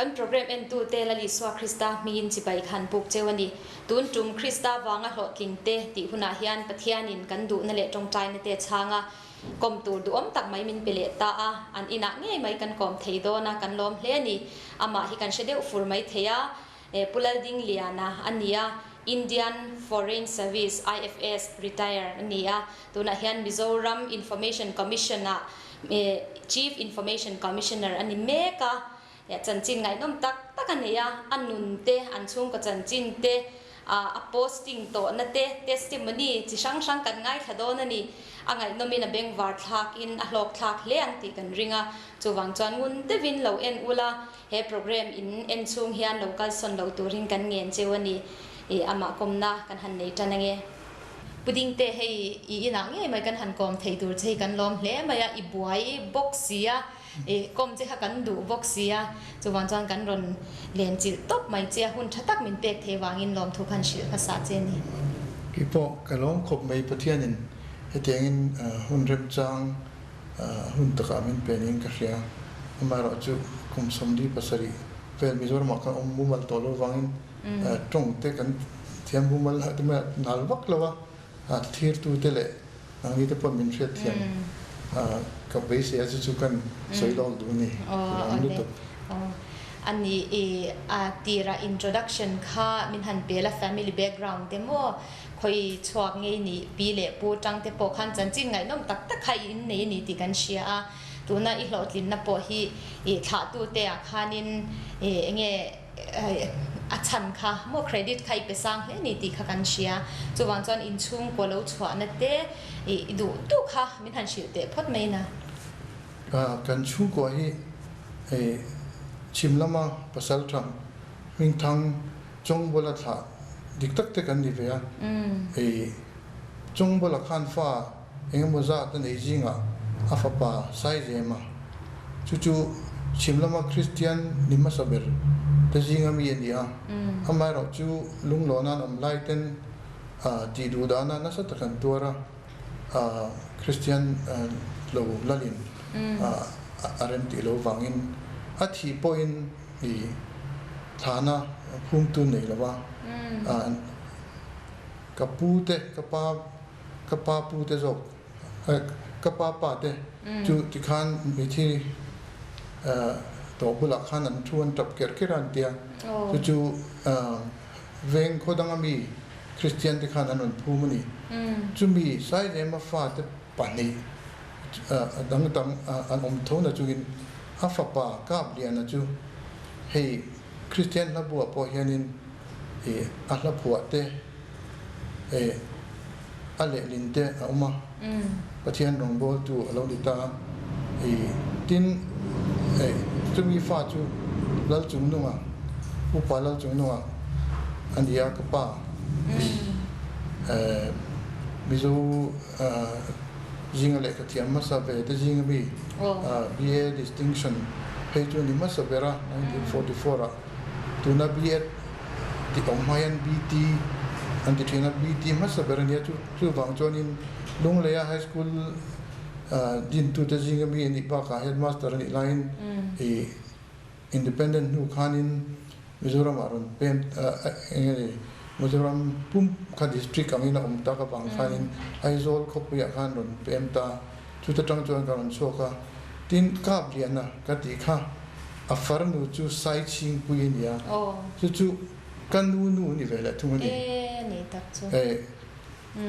kan program en tu te la li swa Krista min chi pai khan puk chewani tun tum Krista Avanga Hlawhtlingte ti huna hian pathianin kan du na le tong tai na te changa kom tur du om tak mai min pele ta a an ina nge mai kan kom theido na kan lom hle ni ama hi kan shede ufur mai theya Lal Dingliana ania Indian Foreign Service IFS Rtd ania tuna hian Mizoram Information Commissioner Chief Information Commissioner ani meka ya chanchin ngai nom tak takania anun te anchung ka chanchin te a posting to na te testimony chi sang sang kan ngai thadon ani angai nomina beng war thak in a hlok thak le ang ti kan ringa chuwang chuan ngun te vin lo en ula he program in en chung hian local son lo turin kan ngen chewani ama Kawmna kan han nei tanange puding te hei ina nge mai kan han kom thei tur chei kan lom hle maya i buai boxia kom che ha kan du boxia chuwan chuan kan ron len chil top mai che hun thatak min pek thewangin lom thu khan shil phasa che ni ki po kalom khop mai pathianin hetengin hun rem chang hun taka min penin ka hria amaro chu kum somdi pasari fel mizor ma ka mumal tolo wangin tong te kan thiam mumal ha tuma nalwak lawa thir tu tele angi te pon min hret thiam ka base ya chu kan soilol du ni ani tira introduction kha min han pela family background demo khoi chuak ngei ni pi le pu tang te po khan chanchin ngai nom tak tak khai in nei ni ti kan shia a tuna I Hlawhtlin na po hi thla tu te a khanin enge a chan kha mo credit khai pe sang he ni ti kha kan shia chuwang chuan in chung ko lo chwa na te du tu kha min han shil te phot mai na kan chung ko hi chimlama pasal thang ming thang chong bola tha diktak te kan ni ve a chong bola khan fa engmoza ta nei jinga afapa sai jema chu chimlama Christian nimma saber ta jinga mi ya amaro chu lunglona am laiten ti du dana na sa ta kan tora Christian lo lalin aren ti lo wangin athi point ni thana phum tu nei lawa kapute kapa pute zok kapa pa te chu ti khan mi thi to bula khan an thuan tap ker keran tia chu veng khodanga mi Christian ti khan an phumani chu mi sai je ma fa te pani dang an thona chugin afapa kabliana chu hei Christian la bua po hianin ahla phua te ale linte uma pathian rong bol tu alo dita tin chumi fa chu lal chung nunga upa lal chung nunga andia kapa mizo jinga le ka thiam ma sa ve te jinga bi BA distinction page ni ma sa vera 1944 tuna BA ti omhayan BT anti thina BT ma sa vera ni chu wang chonin Lunglea High School din tu te jinga mi ni pa ka headmaster ni line independent nu khanin Mizoram aron pen Mizoram pum ka district amina ta ka bang khanin aizol khopuya khan ron pem ta chu ta tang chuan ka ron choka tin ka bliana ka ti kha afar nu chu sai ching puin ya chu kan nu ni vela tu ni ni tak chu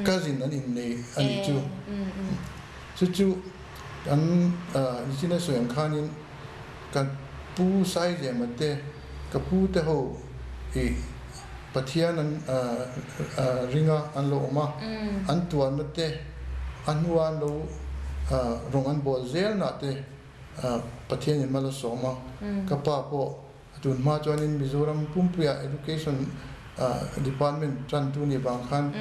cousin an in nei ani chu an isina soyang khanin kan pu sai je mate ka pu te ho pathian an ringa an lo ma an tuan mate an huan lo rong an bol zel na te pathian in mala soma ka pa po tun ma chuanin Mizoram Pumpia Education department tran tu ni bang khan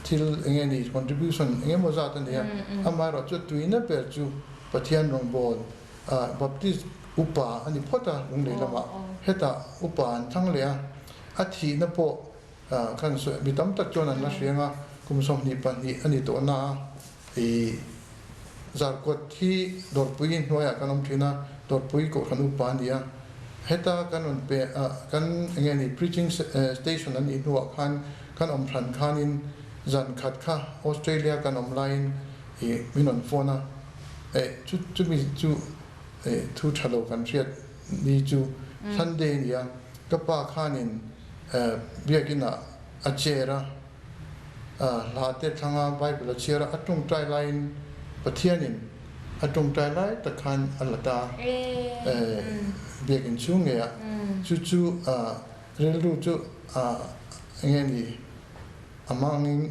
til engeni contribution engemo za ta ne amaro chu tuina per chu pathian rong bol baptist upa ani phota lung le lama heta upa an thang le a thi na po kan so mitam tak chon an la hrenga kum som ni pan ni ani to na zar ko thi dor puin hoya kanom thina dor pui ko khanu pa nia heta kan on pe kan engeni preaching station an in wa kan om thran khanin zan khat kha Australia kan online minon phone chu mi chu thu thalo kan riat ni chu Sunday nia kapa khanin biakina achera late thanga Bible achera atung trai line pathianin atung trai lai takhan alata biakin chunge ya chu relu chu engeni amangin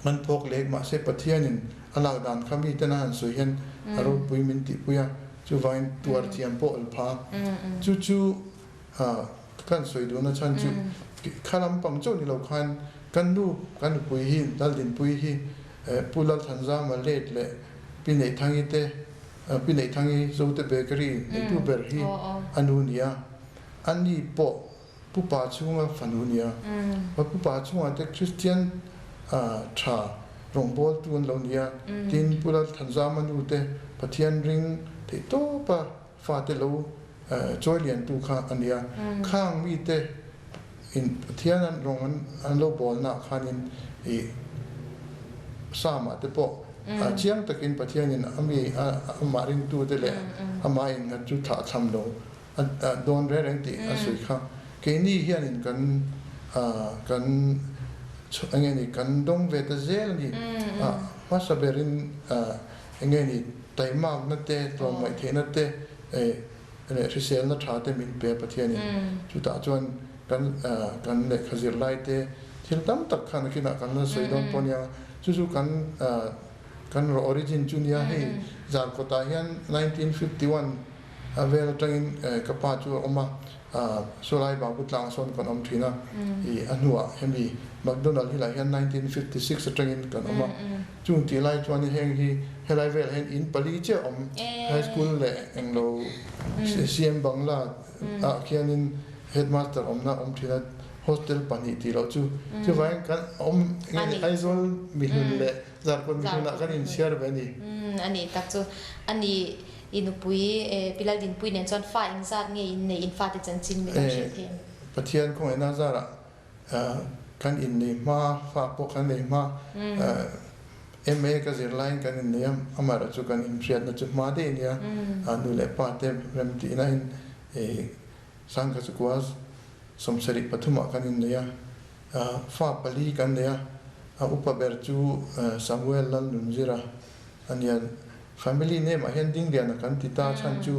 man pok lek ma se pathianin alag dan khami tana han so hian aro puimin ti puya chu vain tuar thiam po alpha chu kan soi do na chan chu khalam pang chu ni lo khan kan pui hi dal din pui hi pulal thanza ma let le pinei thangi te pinei thangi zote bakery tu ber hi anunia ani po pupa chunga fanunia pupa chunga te Christian tha rongbol tun lo nia tin pulal thanza manu te pathian ring te to pa fa te lo joilian tu kha ania khang mi te in pathian an rongan an lo bol na khanin sama te po chiang takin pathianin ami amarin tu te le amain nga chu tha tham lo don re reng ti asui kha ke ni hianin kan angeni kan dong ve ta zel ni masaberin angeni taimak na te to mai the na te risel na tha te min pe pathianin chu ta chuan kan le khazir lai te thil tam tak khan kina kan na soidon ponya chu kan origin junior he zar kota hian 1951 avel tangin kapa chu oma solai ba butlang son kon om thina anua hemi McDonald hi la hian 1956 tangin kan oma chung ti lai chuan heng hi helai vel hen in pali che om high school le englo CM Bangla khianin headmaster omna thina hostel pani ti lo chu vai kan ngai aizol mi hun le zar kon mi na kan in share bani ani tak chu ani inupui pilal din pui nen chon fa ing zat nge in nei in fa ti chan chin mi la she the pathian ko ena zara kan in nei ma fa po kan nei ma MA ka zir line kan in niam amara chu kan in priat na chu ma de nia anu le pa te rem ti na in sangha chu kwas somsari pathuma kan in nia fa pali kan nia upaber chu Samuel Lal Dingliana anian family name a hian Dingliana kan ti ta chan chu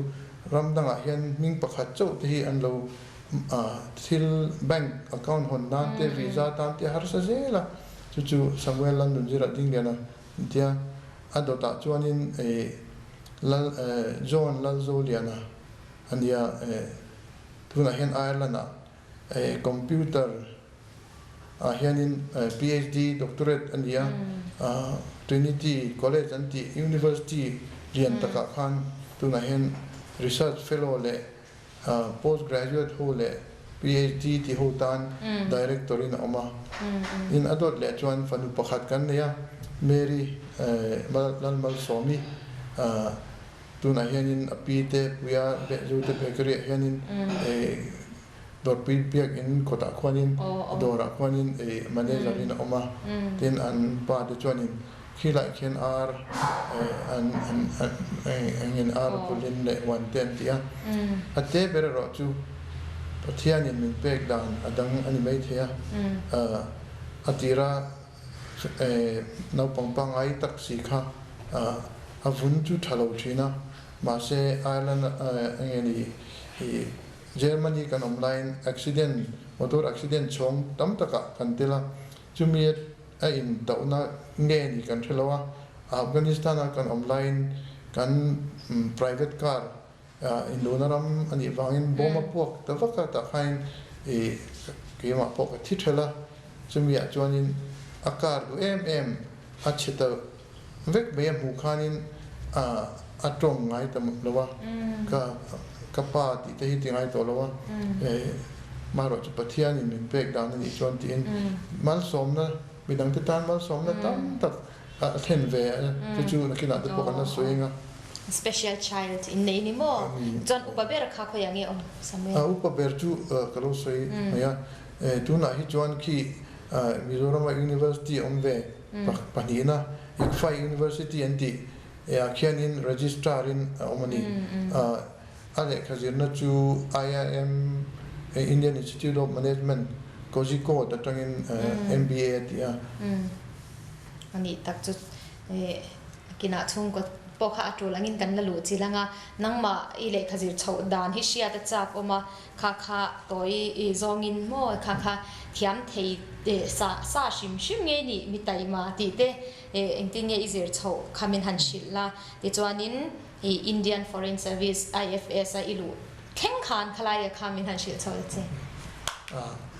ramdanga hian ming pakhat chau te hi an lo thil bank account hon nan te visa tan te har sa zela chu Samuel Lal Dingliana dia adota chuanin John Lal Zoliana ania tuna hian Ireland computer hianin PhD doctorate ania Trinity College anti University rian taka khan tuna hian research fellow le postgraduate ho le PhD ti ho tan director in oma in adot le chuan fanu pakhat kan nia Mary Malmal Somi tuna hianin apite puya zote bakery hianin dor piak in kota khwanin dora khwanin manager in oma tin an pa de chuanin khilai khen ar an ar kulin le 110 tia ate bere ro chu pathianin min pek dan adang ani mai thea atira nau pangpang ai tak si kha avun chu thalo thina ma se Ireland angeni Germany kan online accident motor accident chong tam taka kan tela chumiet in dauna nge ni kan thelawa Afghanistan kan online kan private car in lunaram ani wangin boma pok tawaka ta khain kema pok thi thela chumia chuanin akar du achita vek be mu khanin atong ngai tam lawa kapa ti te hi tingai to lawa maro chu pathian in pek dan ni chon tin mal somna midang te tan mal somna tam tak thlen ve chu na kina te pok na soinga special child in nei ni mo John upaber kha kho yangi om samuel upaber chu kalo soi ya tu na hi chuan ki Mizoram University omve panina ikfai University anti ya khianin registrar in omani ale khazirna chu IIM Indian Institute of Management Kozhikode atangin MBA atia ani tak chu kina chung ko pokha atol angin kan la lu chilanga nangma ile khazir chho dan hi sia ta chak oma kha toi zongin mo kha thiam thei sa shim nge ni mitai ma ti te engtin ye izir chho khamin han shilla ti chuanin Indian Foreign Service IFS a ilu theng khan khalai khamin han shil chho che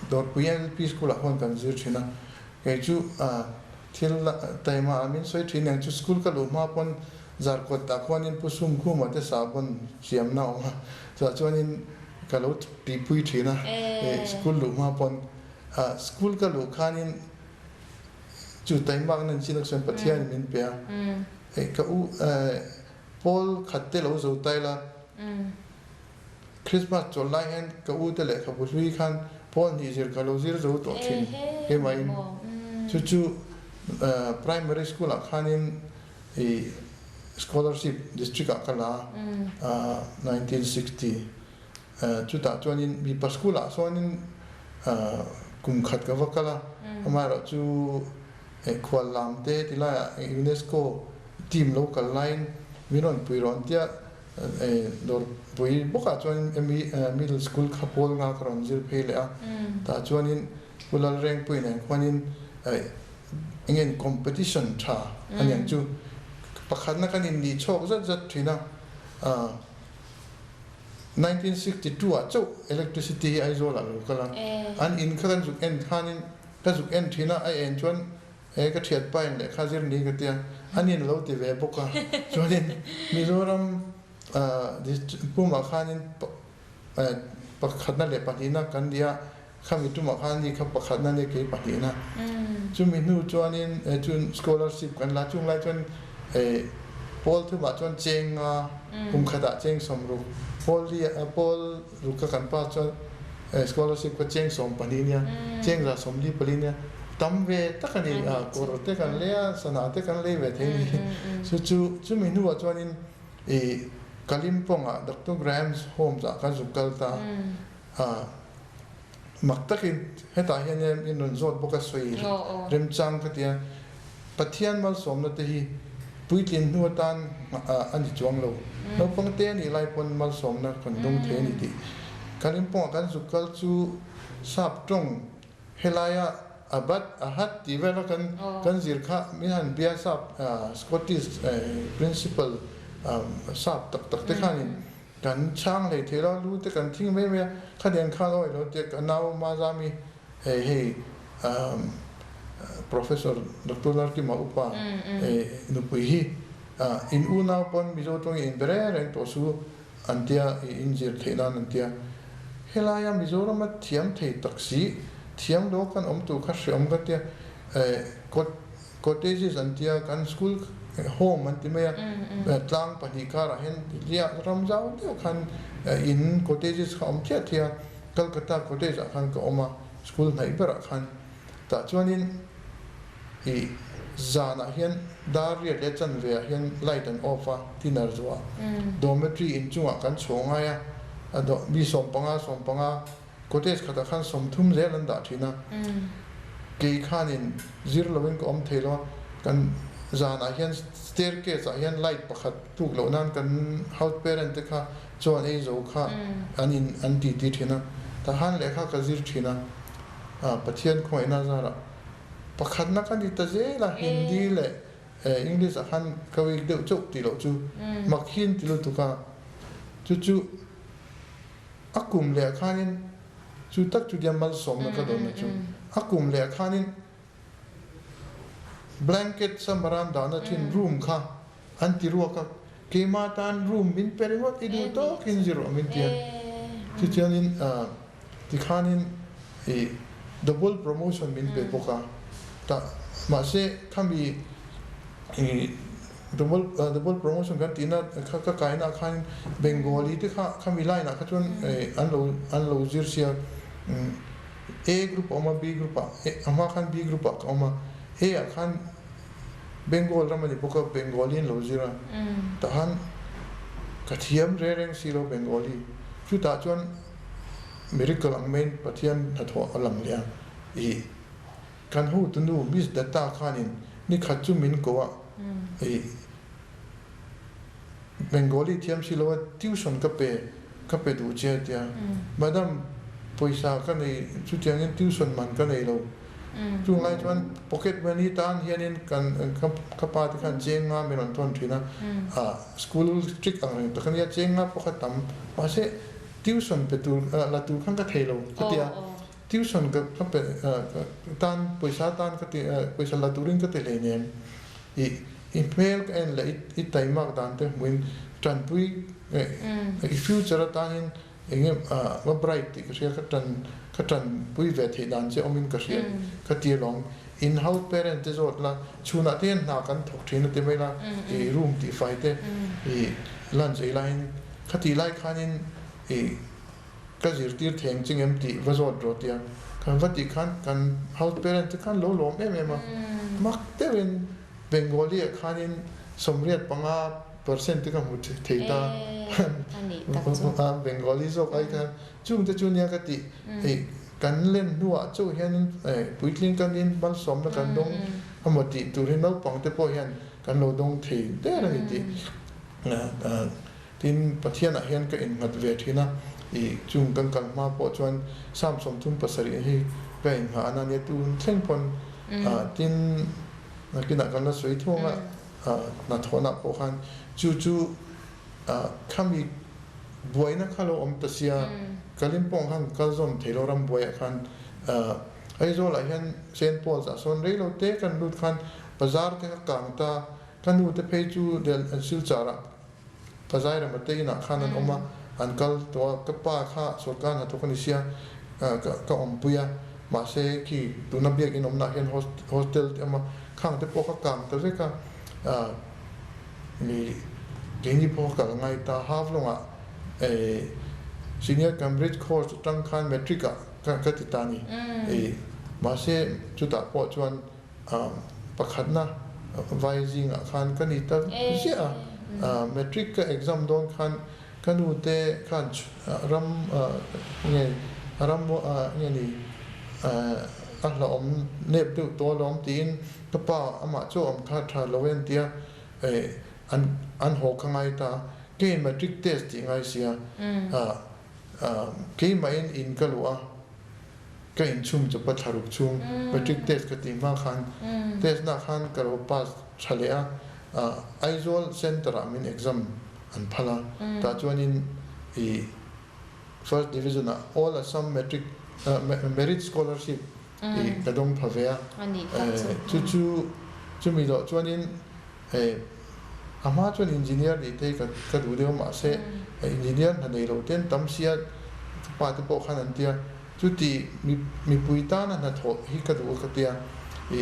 dor puyan peace school hon kan zir thina ke chu thil taima amin soi thina chu school ka lu ma pon zar ko ta khonin pusum khu ma te sabon siam na ma cha chuanin kalot ti pui thina school lu ma pon school ka lu khanin chu taima nan chin sen pathian min pe ka u pol khatte lo zo tai la Christmas chol lai hen ka u te le kha busui khan pol ni zir ka lo zir zo to thin ke mai chu primary school khanin scholarship district akala 1960 chu ta chuanin mi pa school a sonin kum khat ka wakala amara chu khwal lam te tila UNESCO team local line miron puiron tia dor pui boka chuan middle school khapol nga kron zir phele a ta chuanin pulal rank puine khwanin ingen competition tha anyang chu pakhat na kanin ni chok zat thina 1962 a chu electricity ai zo la lo kala an in khan zu en khanin ka zu en thina ai en chuan ka thiat pa en le khazir ni ka tia anin lo ti ve boka chuanin Mizoram puma khanin pakhat na le patina kan dia khami tu ma khani kha pakhat na ne ke patina chumi nu chuanin chun scholarship kan la chung lai chuan pol thu ma chuan chenga khata cheng somru pol ruka kan pa chuan scholarship ko cheng som paninia cheng ra somli palinia tamve takani kor te kan le sana te kan le ve theni so chumi nu chuanin Kalimpong Dr. Graham's home za ka zukal ta maktakin heta hian in zot boka soi remchang ka tia pathian mal somna te hi puitlin nuatan ani chuang lo no pangte ni lai pon mal somna kon dong the ni ti Kalimpong kan zukal chu sap tong helaya abat ahat ti vela kan zirkha mihan bia sap Scottish principal sap tak te khanin kan chang le thela lu te kan thing me khadian kha loi lo te naw ma zami hey professor Dr. Larki ma upa nu pui hi in una pon mizo tong in bere to su antia injir thela antia helaya Mizoram thiam thei taksi thiam do kan om tu kha shom ga te cottages antia kan school home antimaya tlang panikara hen lia ramzau te khan in cottages kham thia thia Calcutta cottage khan ka oma school nai bera khan ta chuanin hi zana hian daria le chan ve hian light and offer dinner zuwa dormitory in chunga kan chonga ya ado mi sompanga cottage khata khan somthum zelan da thina ke khanin zir lovin ko om thelo kan zana hian staircase hian light pakhat tuk lo nan kan house parent te kha chuan ei zo kha anin an ti thina ta han le kha ka zir thina pathian khoina zara pakhat na kan ta zela hindi le english han kawi de chok ti lo chu makhin ti lo tu ka chu akum le khanin chu tak chu diamal som na ka don na chu akum le khanin blanket samaran dana thin room kha anti ruaka kema tan room min peringot idu to kin zero min tia chichanin tikhanin double promotion min pe poka ta ma se kami double promotion kan tina ka kaina khan Bengali te kha milai na kha chon an lo zir sia A group oma B group ama khan B group oma A khan Bengal ramani poka Bengali lo zira tahan kathiam reng silo Bengali chu ta chon miracle angmen pathian atho alam lia I kan hu tunu mis data khanin ni khachu min kowa Bengali thiam silo tuition ka pe du che tia madam poisa ka nei chu tiang tuition man ka nei lo chu ngai chuan pocket money tan hianin kan ka pa ti khan chenga meron ton thina school strict ang to kan ya chenga pokhat tam pa se tuition pe tu la tu khan ka thelo ka tia tuition ka pe tan poisa tan ka ti poisa la turing ka te le ne email and la it time mak dan te win tran pui future ta hin engem wa bright ti ka tran pui ve the dan che omin ka ria ka ti long in house parent te zot la chuna ten na kan thok thin te mela room ti fai te lunch line ka ti lai khanin ka zir tir theng ching em ti wa zot ro tia kan va ti khan kan house parent te kan lo lo me ma mak te wen Bengali khanin somriat panga percent ka mu theita ani tak Bengali so kai ka chung te chunia ka ti kan len nuwa chu hian puitling kan in bal som na kan dong amati turin no pang te po hian kan lo dong thei te ra ti tin pathian a hian ka in mat ve thina chung kan kalma po chuan sam som thum pasari hi ka in ha anani tu thleng pon tin kina kan la soi thonga na thona po khan chu khami boina khalo om tasia kalimpong han kalzom theloram boya khan aizo la hian St Paul za son reilo te kan lut khan bazar te kang ta kan u te phei chu del sil chara bazar ma te na khan an oma ankal to ka pa kha sorkan ha to kan sia ka om puya ma se ki tu na biak in om na hian hostel te ma khang te po ka kang ta ze ka ni geni po ka ngai ta half longa senior Cambridge course tang khan metrica ka ti tani ma se chu ta po chuan pakhat na vising khan ka ni ta sia metric ka exam don khan kanu te khan ram nge ram nge ni la om nep tu to lom tin ka pa ama chu om kha tha lowen tia an ho khangai ta ke metric test ti ngai sia ke mai in ka lua ka in chum chu pa tharuk chung metric test ka ti ma khan test na khan ka ro pass thalea aizol center amin exam an phala ta chuanin first division all assam metric merit scholarship ka dong phavea chu mi do chuanin ama chuan engineer ni te ka du deu ma se engineer na nei lo ten tam sia pa te po khan an tia chu ti mi puita na tho hi ka du ka tia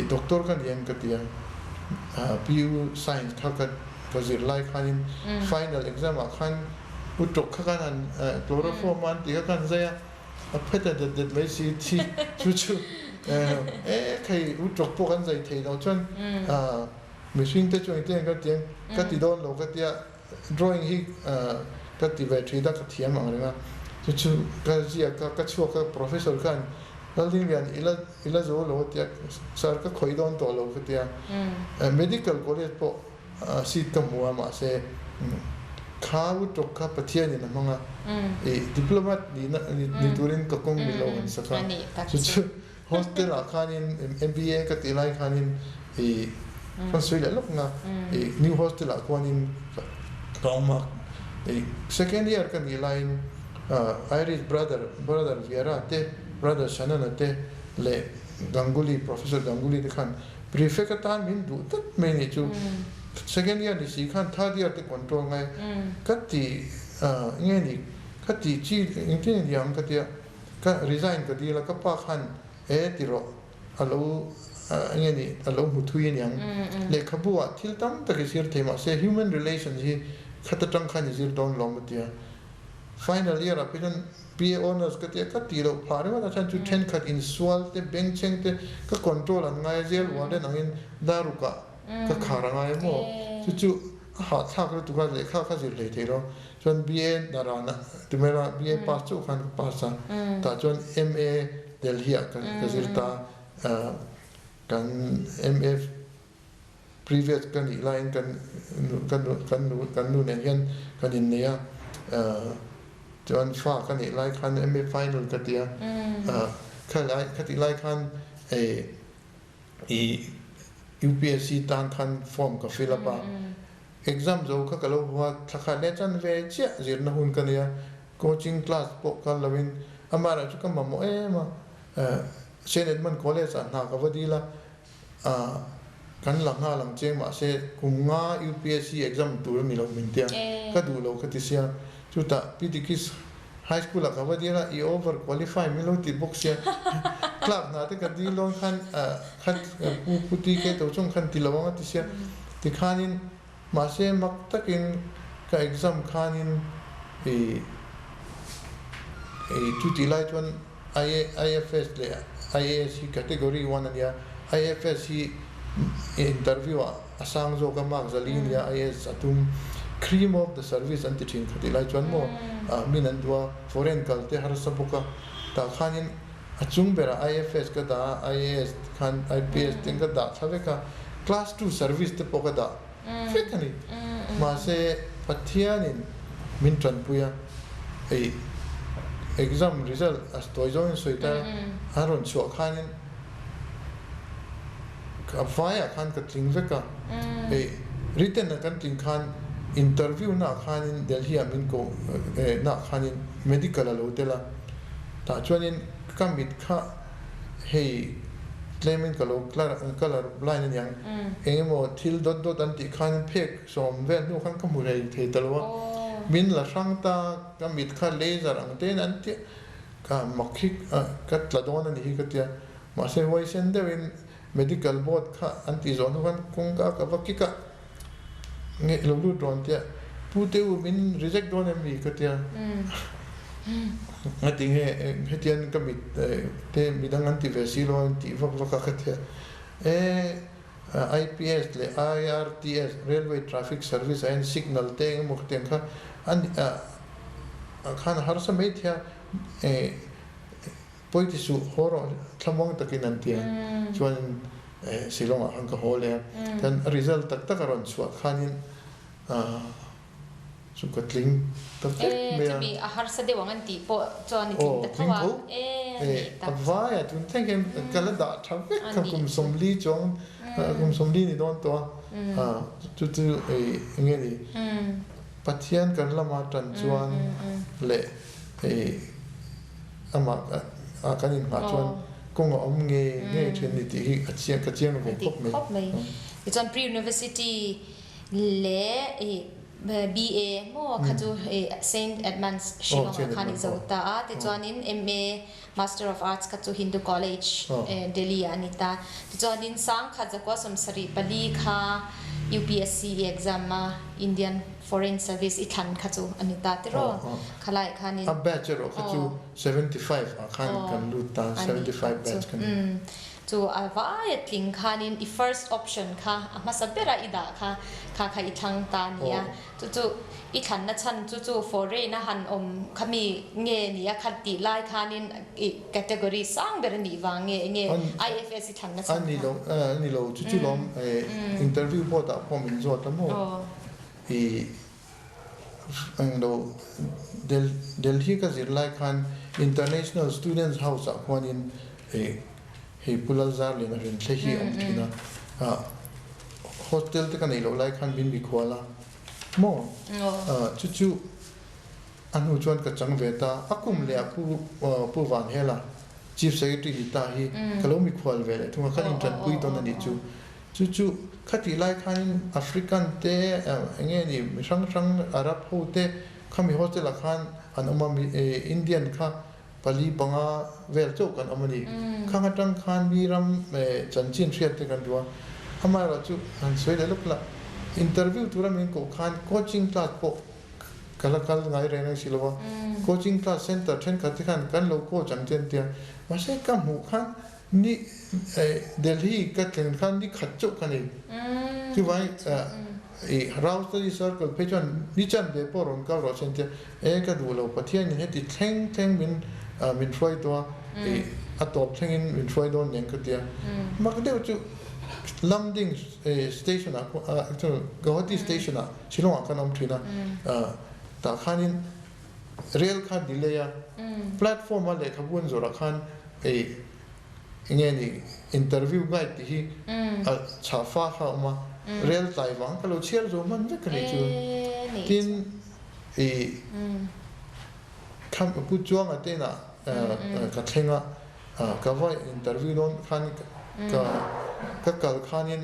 doctor kan yang ka tia pu science ka zir lai khanin final exam a khan utok kha kan an chloroform man ti kan zaya a pheta de mai si thi chu kai utok po kan zai thei lo chuan machine te chuan te ka ti don lo ka tia drawing hi ka ti ve thida ka thiam ang renga chu ka zia ka chu ka professor kan Lal Dingliana ila zo lo tia sar ka khoi don to lo ka tia medical college po seat ka muwa ma se khawu to ka pathian ni manga diplomat ni turin ka kong milo an saka chu hostel a khanin MBA ka tilai khanin Australia lok na new hostel a kwanin Kawmna second year kan line Irish brother Viera te brother Shanana te le Ganguly professor Ganguly de khan prefect ta min du tat meni chu second year ni si khan third year te control ngai kati nge ni kati chi intine yang kati ka resign ka di la ka pa khan ti ro alo nghe ni alo mu thui ni ang le khabua thil tam ta ki sir thema se human relations hi khata tang khan zir don lom tia final year apidan PA owners ka tia ka ti lo phare wa chan chu 10 khat in swal te bank cheng te ka control an ngai zel wa de nangin daru ka khara ngai mo chu ha thak ro tu ka le kha zir le the ro chon BA darana tumera BA pass chu khan pass ta chon MA Delhi ka zir ta kan MF previous kan line kan nu nen hian kan in nia chon fa kan i lai khan MA final ka tia khati lai khan UPSC tan khan form ka fill up exam zo ka kalo huwa thakha le chan ve che zir na hun kan ya coaching class po ka lovin amara chu ka mamo ma Saint Edmund College na ka vadila kan lang ha lang che ma se kunga UPSC exam tur mi lo min tia ka du lo ka ti sia chu ta pidikis high school ka vadila I over qualify mi lo ti box ya club na te ka di lo khan puti ke to chung khan ti lawang ti sia ti khanin ma se mak takin ka exam khanin chu ti lai chon IFS le IAS hi category 1 ania IFS hi interview asang zo ka mak zalin ya IAS atum cream of the service anti thin khati lai chon mo minan dua foreign kalte har sabuka ta khanin achung bera IFS ka da IAS khan IPS ting ka da thave ka class 2 service te poka da fikani ma se pathianin min tran puya exam result as toizon soita haron chu khanin ka vaya khan ka tling veka written kan ting khan interview na khanin Delhi amin ko na khanin medical alo tela ta chuanin kamit kha hei claiming kalo color blind yang engemo thil dot anti khan phek som vel nu khan ka murei the talwa min la sangta kamit kha laser ang ten anti ka makhik ka tladon ani hi ka tia ma se voi sen devin medical board kha anti zon kan kunga ka vakika nge lu don tia pute u min reject don mi ka tia ati he tian kamit te midang anti vesilo anti vaka ka tia IPS le IRTS Railway Traffic Service and Signal te mukten kha an khan har samai thia poiti su horo thamong takin antia chuan silonga ang ka hole then result tak aron chuak khanin su katling tak me mi a har sa dewangan ti po chuan ni tin ta thawa ta vaya tun thengen kala da traffic ka kum somli chong kum somli ni don to tu nge ni pathian kan lama tan chuan le ama kanin ma chuan kong om nge thin ni ti a chiang ka chiang ve khop me it's on pre university le BA mo khaju Saint Edmunds Shillong khani zota te chuanin MA Master of Arts khaju Hindu College Delhi anita te chuanin sang khaja ko somsari pali kha UPSC exam ma Indian Foreign Service ikhan khaju anita tero khalai khanin a bachelor khaju 75 khan kan luta 75 batch kan to avaya tling khanin I first option kha ama sabera ida kha ithang ta nia to I khan na chan chu foreign na han khami nge nia khati lai khanin category sang ber ni wange nge IFS thang na chan ani lo chu lom interview po ta pom in zo ta mo anglo Delhi ka zirlai khan international students house akwanin he pulal zar le na rin thlehi am thina hostel te kan ilo lai khan bin bi khwala mo chu anu chuan ka chang ve ta akum le pu wan hela chief secretary ta hi kalomi khwal ve le thunga khan intran pui ton ani chu khati lai khan African te nge ni rang arab ho te khami hostel khan an Indian kha pali panga vel chok kan amani khang atang khan biram chanchin thriat te kan duwa amara chu an soi le lokla interview tura min ko khan coaching class po kala ngai re na silowa coaching class center then khat khan kan lo ko changchen tia ma se kam hu khan ni Delhi ka thlen khan ni khat chok kan ni chu vai Rouse the circle patron Nichan de Poron Karo Center, Ekadulo, Patian, Hetty, Tang min Freud or adopting in Freud on Yankatia. Macadeo to Landing station, Gawati station, Chilon Kanam Trina, Takhanin, rail car delay, platform like a wounds or a can in any interview guide, he Chafa Hama. Real Taiwan kalau share zaman je kena tu tin kam pujuang ate na kathenga kawai interview don khan ka kal khanin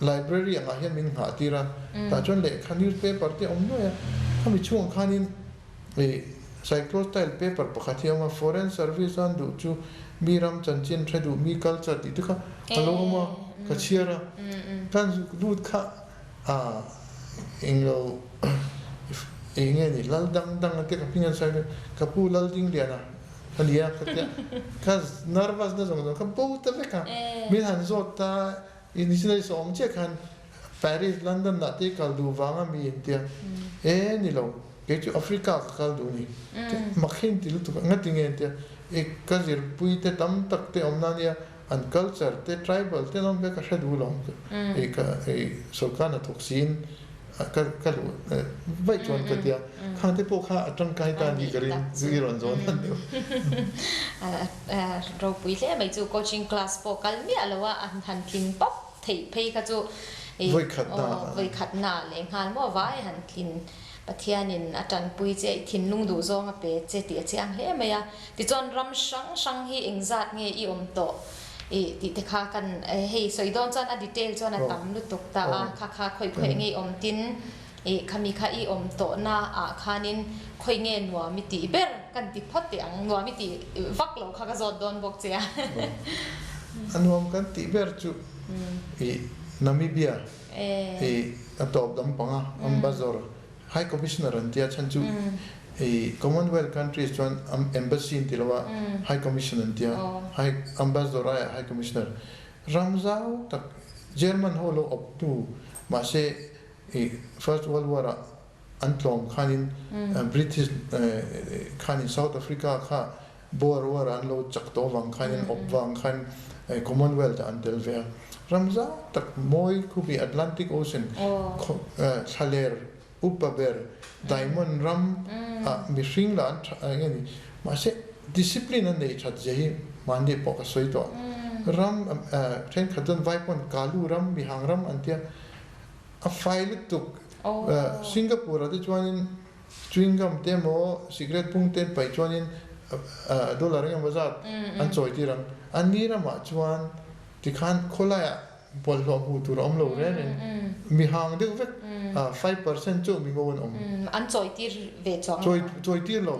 library anga hian min ha tira ta chon le khanir paper te omno ya kami chuang khanin cyclostyle paper pakhathiama foreign service an du chu miram chanchin thredu mi culture ti tu kha aloma ka chiara kan lut kha englo engeni lal dang te ka pingan sa ka pu lal dingliana alia ka ka nervous na zong ka pu ta ka mi han zota initially so om che kan Paris London na te kal du wanga mi intia ni lo ke chu Africa ka kal du ni makhin ti lu tu ngating intia kazir pui te tam tak te omnania and culture te tribal te non be ka shadu long solkana toxin ka vai chon ka dia khang te po kha atang kai ta ni garin ziron zon han de ro pui le mai chu coaching class po kal mi alawa an han king pop thei phei ka chu voi khat na le ngal mo vai han kin pathianin atan pui che thin lung du zong a pe che ti chiang he maya ti chon ram sang hi engzat nge i om to ti te kha kan hei soidon chan a detail chon a tam lu tuk ta kha khoi nge om tin khami kha i om to na a khanin khoi nge nuwa mi ti ber kan ti phot ti ang nuwa mi ti vak lo kha ka zot don bok che anuam kan ti ber chu Namibia atop dam panga ambassador High Commissioner and Tia Chanchu, a Commonwealth countries join embassy in Tilawa, High Commissioner and Tia, High Ambassador, High Commissioner. Ramzau, the German holo up to Mase, First World War, Antlong, Khanin, British Khanin, South Africa, Boer War, Anlo, Chaktovang, Khanin, Obvang, Khan, Commonwealth, and Delver. Ramzau, the Moy could be Atlantic Ocean, Saler. Upaber, diamond ram, mishing land, again, Mase discipline and nature, Jehi, Mandi Poka Soito. Ram, 10 cotton vipon, Kalu ram, Bihang ram, and there a file took Singapore, the joining chewing gum demo, cigarette punted by joining dollar was out, and so it ran. And near a much one, the can't collide. Bolong to Romlo and me hang the 5% to me going on. And so it is veto. So it is low.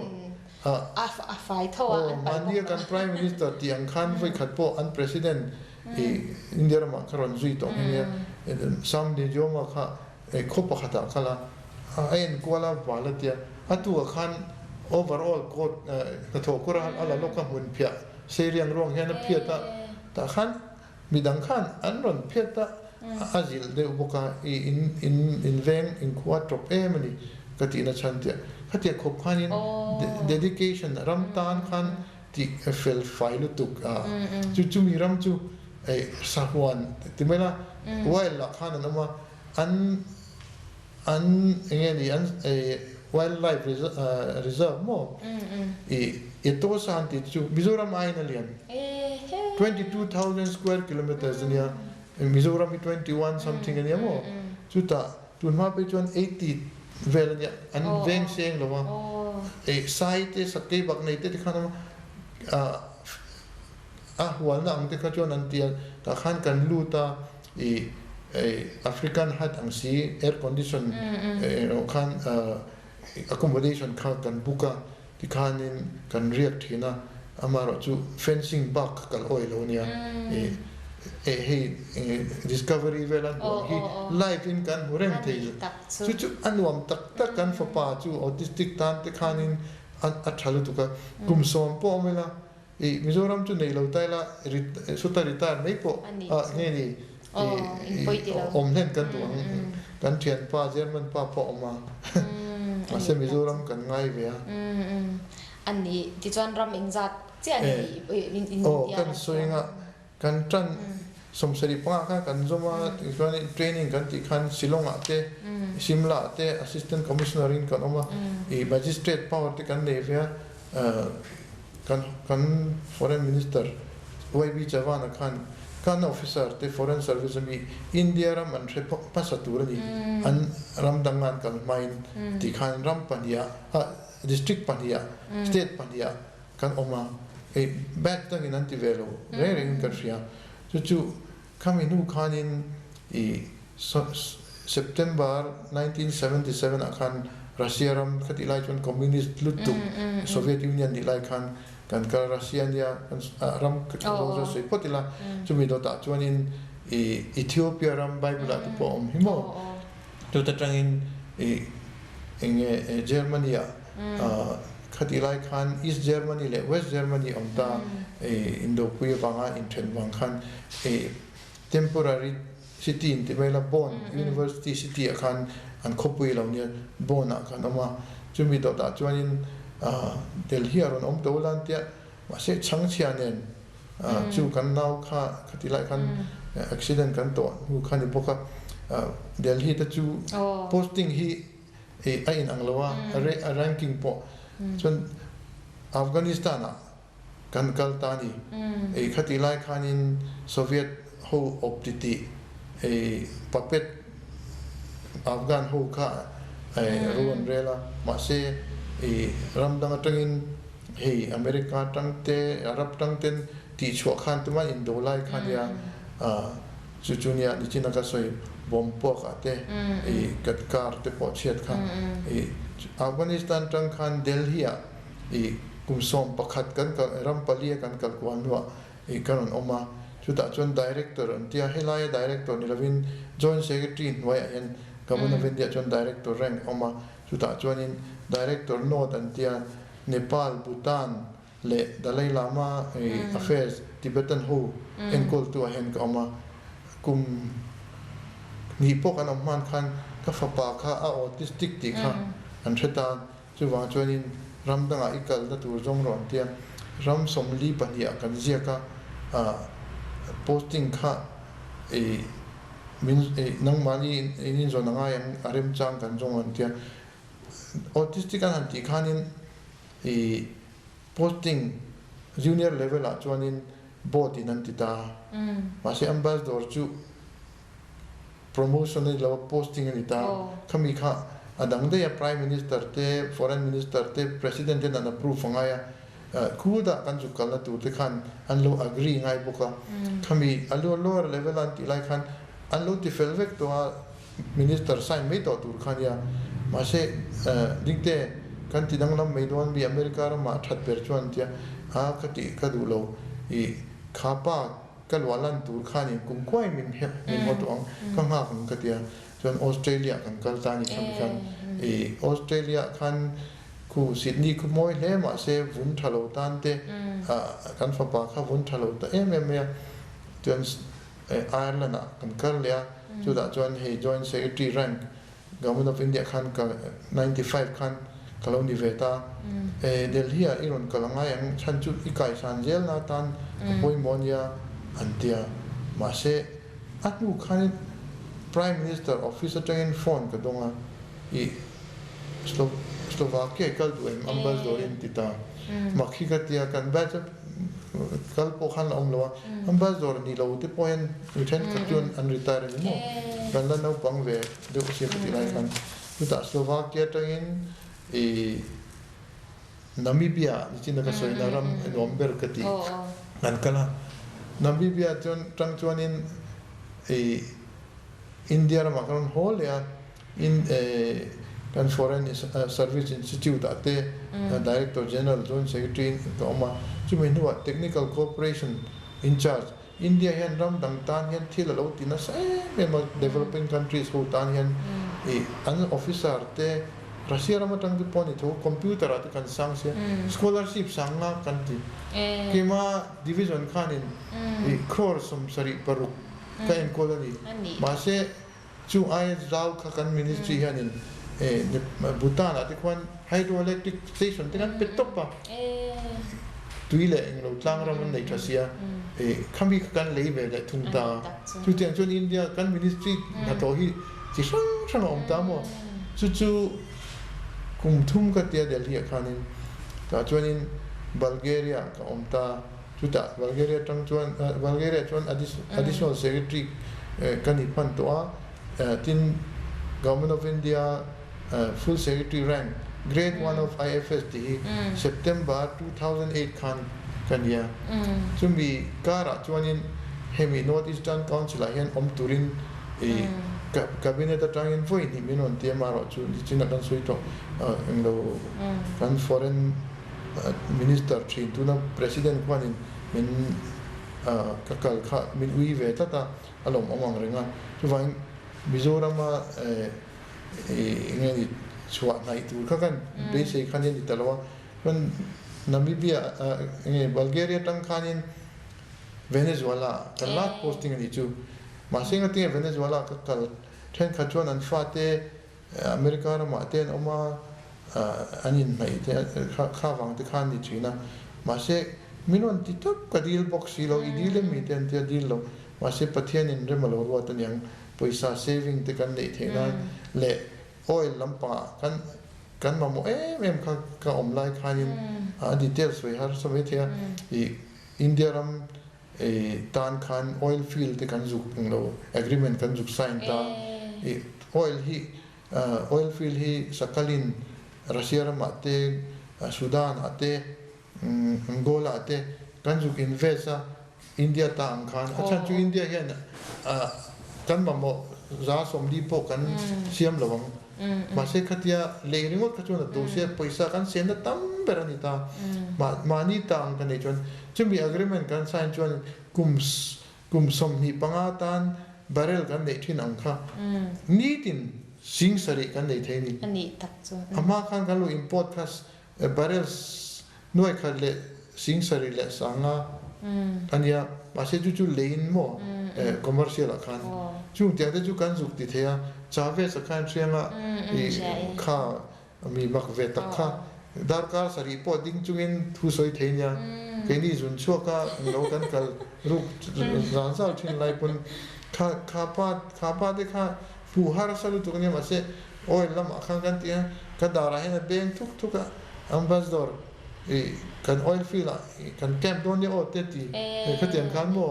A fight. Oh, Mandia can Prime Minister, the Ankan Vikatpo, and President India Macaron Zuito, and some de Jomaka, a Copacata Kala, and Kuala Valatia, Atu a can overall court the Tokura alla loca Munpia, Syrian wrong hand appeared the Han. Bidang khan anron pheta azil de boka in veng in quattro emani katina chantia khatia khop khanin dedication ramtan khan ti fel file tuk chu mi ram chu ai sahwan timela wildlife khan anama an engeni an wildlife reserve mo ito santi chu Mizoram Island 22,000 square kilometers in here. In Mizoram, 21 something in here more. Chuta, to map it 80 well, and then saying, a site is a table night, the kind of one of the Kajon until the Han can luta a African hat and see air condition, can accommodation kha kan buka ti khanin kan riak thina amaro chu fencing back kal oi lo nia hey discovery velan hi live in kan hurem thei chu anuam tak kan fa pa chu autistic tan te khanin a thalu tu ka kum som po mela Mizoram chu nei lo tai la suta ritar nei po nge ni omlen kan tuang kan thian pa German pa po ma ase Mizoram kan ngai ve an ni ti chuan ram engzat che an in kan soinga kan tran somsari pa ka kan zoma training kan ti khan Silonga te Simla te assistant commissioner in kan oma magistrate power te kan nei ve kan foreign minister YB Chawana kan officer te foreign service mi India ram an thre pasatur ni an ram dangan kan main ti khan ram pania district pania state pania kan oma back tang in anti velo very in country chu kaminu khanin September 1977 akhan Russia ram khatilai chon communist lutu Soviet Union dilai khan kan ka Russia nia ram khatilai se potila chumi do ta chuanin Ethiopia ram Bible at po himo to ta tangin Germany khatilai khan East Germany le West Germany omta Indo puya banga in then bang khan temporary city in Tibela Bonn University city akhan an khopui lo nia Bonn akhan ama chumi do ta chuanin Delhi aron om tolan tia ma se chang chianen chu kan nau kha khatilai khan accident kan to hu khani boka Delhi ta chu posting hi a in anglawa ranking po chun Afghanistan kan kaltani khatilai khanin Soviet ho optiti puppet Afghan ho kha ruan rela ma se ramdang atangin hey America tangte Arab tangten ti chwa khan tuma indolai khan ya chuchunia ni china ka soi bompok ate katkar te pochiat khan Afghanistan tang khan Delhi a kumsom pakhat kan ka rampalia kan kalkwanwa karon oma chuta chon director antia helai director ni lavin joint secretary noi en kamuna vendia chon director rank oma chuta chonin director node antia Nepal Bhutan le Dalai Lama affairs Tibetan ho enkol tu hen kama kum ni pok an man khan ka fapa kha a autistic ti kha an theta chuwa chonin ramdanga ikal da tur jong ron tia ram somli pania kan zia ka posting kha nang mani in zona nga yang arem chang kan jong an tia autistic an ti khanin posting junior level a chuanin board in antita ma se ambassador chu promotion ni law posting ni ta khami kha adang de prime minister te foreign minister te president den an approve ngaya kuda kan chu kala tu te khan an lo agree ngai boka khami alo lower level an ti lai khan an lo ti felvek to minister sign me to tur khan ya ma se dingte kan ti dang lam me don bi America ra ma that per chuan tia khati kadu lo khapa kalwalan tur khani kum kwai min hotong ka ma kham katia chuan Australia kan kaltani khan Australia khan ku Sydney ku moi le ma se vun thalo tan te kan fa pa kha vun thalo ta em chuan Ireland kan kal ya chu da chuan he joint secretary rank government of India khan ka 95 khan kaloni veta Delhi a iron kalanga yang chanchu ikai san jel na tan poi monia antia ma se atu khan prime minister office atangin phone ka donga Slovakia kal du ambassador in tita makhi ka tia kan batch kal po khan omlo ambassador ni lo te point return ka tun an retire ni mo kan la no pang ve de usia ka tilai kan tuta Slovakia tangin Namibia china ka soi naram nomber kati nan kala Namibia chang chuanin India ra makron hol ya in kan Foreign Service Institute ate Director General Joint Secretary Kawmna chumin huwa Technical Cooperation in charge India hian ram dang tan hian thil lo tina sai memo developing countries ho tan hian an officer te Russia ram tang di poni tho computer at kan sang se scholarship sang na kan ti kima division khanin crore som sari paru ka en colony ma se chu ai zau kha kan ministry hianin Bhutan at kwan hydroelectric station tinan petopa tuile englo tlang ram nei Russia kami kan leibe le thungta chu tiang chon India kan ministry na to hi chi sang om ta mo chu kum thum ka tia del hi khanin ta chuanin Bulgaria ka om ta chu ta Bulgaria tang chuan Bulgaria chuan additional secretary kan hi pan to a tin Government of India full secretary rank grade 1 of IFS di September 2008 kan ya chumi kara chuanin hemi North Eastern Council hian om turin cabinet atangin foi ni minon te maro chu china kan soi to englo kan foreign minister thin tuna president kwanin min kakal kha min ui ve ta alom amang renga chuwain Mizorama ngani chwa nai tu kha kan be sei khanin ni talwa kan Namibia Bulgaria tang khanin Venezuela kan lat posting ni chu masing ati Venezuela ka kal then khachuan an fate America ra ma ten oma anin mai te khawang te khan ni china mase minon ti tak ka deal box lo idile mi ten te deal lo mase pathian in remalo ro tan yang paisa saving te kan nei thena le oil lampa kan ma mo em ka omlai khanin details we har so me thia India ram tan khan oil field te kan zuk lo agreement kan zuk sign ta oil field hi Sakhalin Russia ram ate Sudan ate Angola ate kan zuk invest India ta ang khan acha chu India hian kan ma mo za som li po kan siam lawang ma se khatia leiringot ka chuna do se paisa kan sen da tam berani ta mani tang kan nei chon chumi agreement kan sign chon kum som ni pangatan barrel kan nei thin ang kha ni tin sing sari kan nei theini ani tak chu ama khan kan lo import khas barrels noi kha le sing sari le sanga ania ma se chu lein mo commercial khan chu tiang te chu kan zuk ti thea chave sa khan chianga kha mi mak ve tak kha darkar sari po ding chungin thu soi thenia ke ni jun choka lo kan kal ruk ran sal thin lai pun kha pa de kha fu har salu tu ne ma se oi lam khan kan tia ka dara he ben thuk ambassador kan oil field kan camp don ne o te ti ka tiang khan mo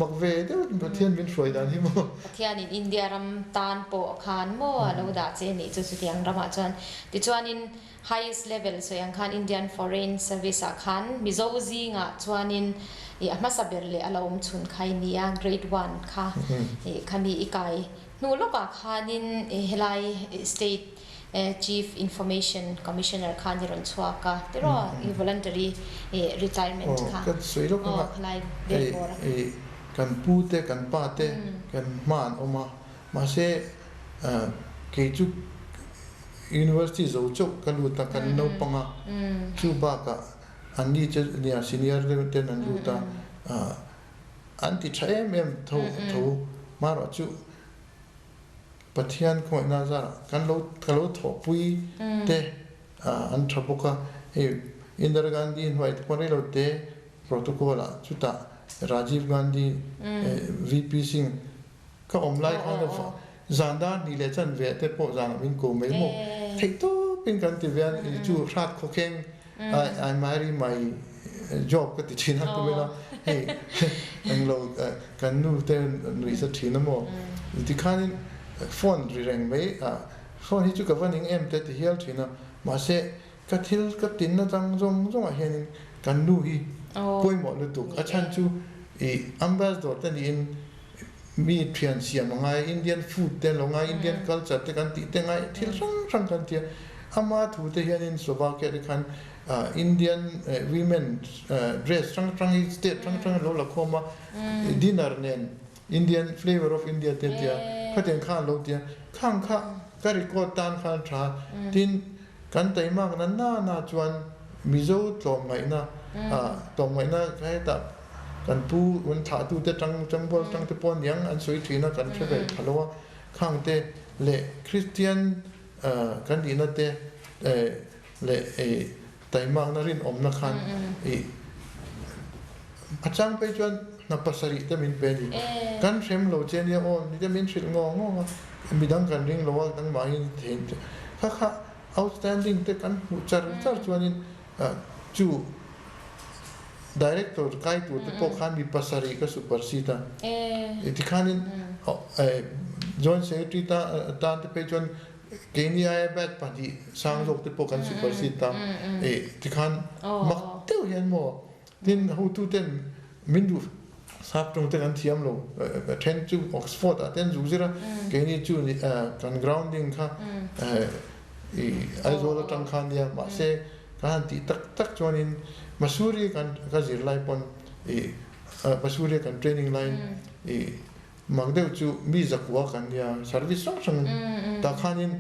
mak ve de pathian min hroi dan hi mo pathian in India ram tan po khan mo lo da che ni chu tiang rama chuan ti chuan in highest level so yang khan Indian Foreign Service a khan mizo zinga chuan in ama saber le alom chun khai nia grade 1 kha khami ikai nu loka khan in helai state Chief Information Commissioner khan ron chhuaka tero voluntary retirement kha kan soilo ka lai bor kan pute kan pate kan man oma ma se ke chu university zo chok kan lu ta kan no panga chu ba ka ani che nia senior level ten an lu ta anti chaem tho ma ro chu pathian ko na za kan lo tho pui te an thapoka Indira Gandhi invite kore lo te protocol a chuta Rajiv Gandhi VP Singh ka omlai khan da zanda ni le chan ve te po zan min ko me mo thei to pin kan ti ve chu rat kho keng I marry my job ka ti china to me la hey ang lo kan nu te nu isa thina mo ti khan phone ring me phone hi chu ka vaning em te ti hial thina ma se ka thil ka tin na tang zong a hian kan nu hi poi mo lu tu a chan chu ambassador tan in มีเทียนเสียมง่ายอินเดียนฟู้ดเต็มลงง่ายอินเดียนคัลเจอร์เต็มกันติเต็มง่ายที่รังกันเทียอามาถูเทียนินสวาเกตกันอินเดียนวิเมนเดรสรังอีสเตทรังโลละคอมาดินเนอร์เนนอินเดียนเฟลเวอร์ออฟอินเดียเทียเขาเต็มข้างโลเทียข้างการิโกตันข้างชาดินกันแต่มากนั้นน่าจวนมิโซตรงไหนนะตรงไหนนะใครตับกันปูวันถาตูเตจังบอลจังเตปอนยังอันสวยทีนะกันเทเบทฮัลโหลข้างเตเละคริสเตียนกันดีนะเตเละแต่มากนะรินอมนะคันอาจารย์ไปจนนับภาษาริเตมินเป็นอีกันเชมโลเจนเนี่ยโอ้นี่เตมินชิลงงมีดังกันริงโลว่าดังมาอินเทนค่ะ outstanding เตกันหูจาร์จวนนินจู director ใกล้ตัวที่พวกขันมีภาษาริก็สุภาษิตที่ขันนินjoint secretary ตานที่ไปจนเกณฑ์ย้ายแบบปฏิสังโลกที่พวกกันสุภาษิตที่ขันมักเที่ยวเห็นหมดดินหูทุเต็มมินดูทราบตรงที่กันเทียมโลเทนจูออกซฟอร์ดเทนจูซิระเกณฑ์จูกัน grounding ค่ะไอโซลตังคันเดียมาเซกันที่ตักจวนินมาสูรีกันก็จิรไลปอนมาสูรีกันเทรนนิ่งไลน์มักเดียวจูมีจักว่ากันเดียสารวิสังสังตาคันิน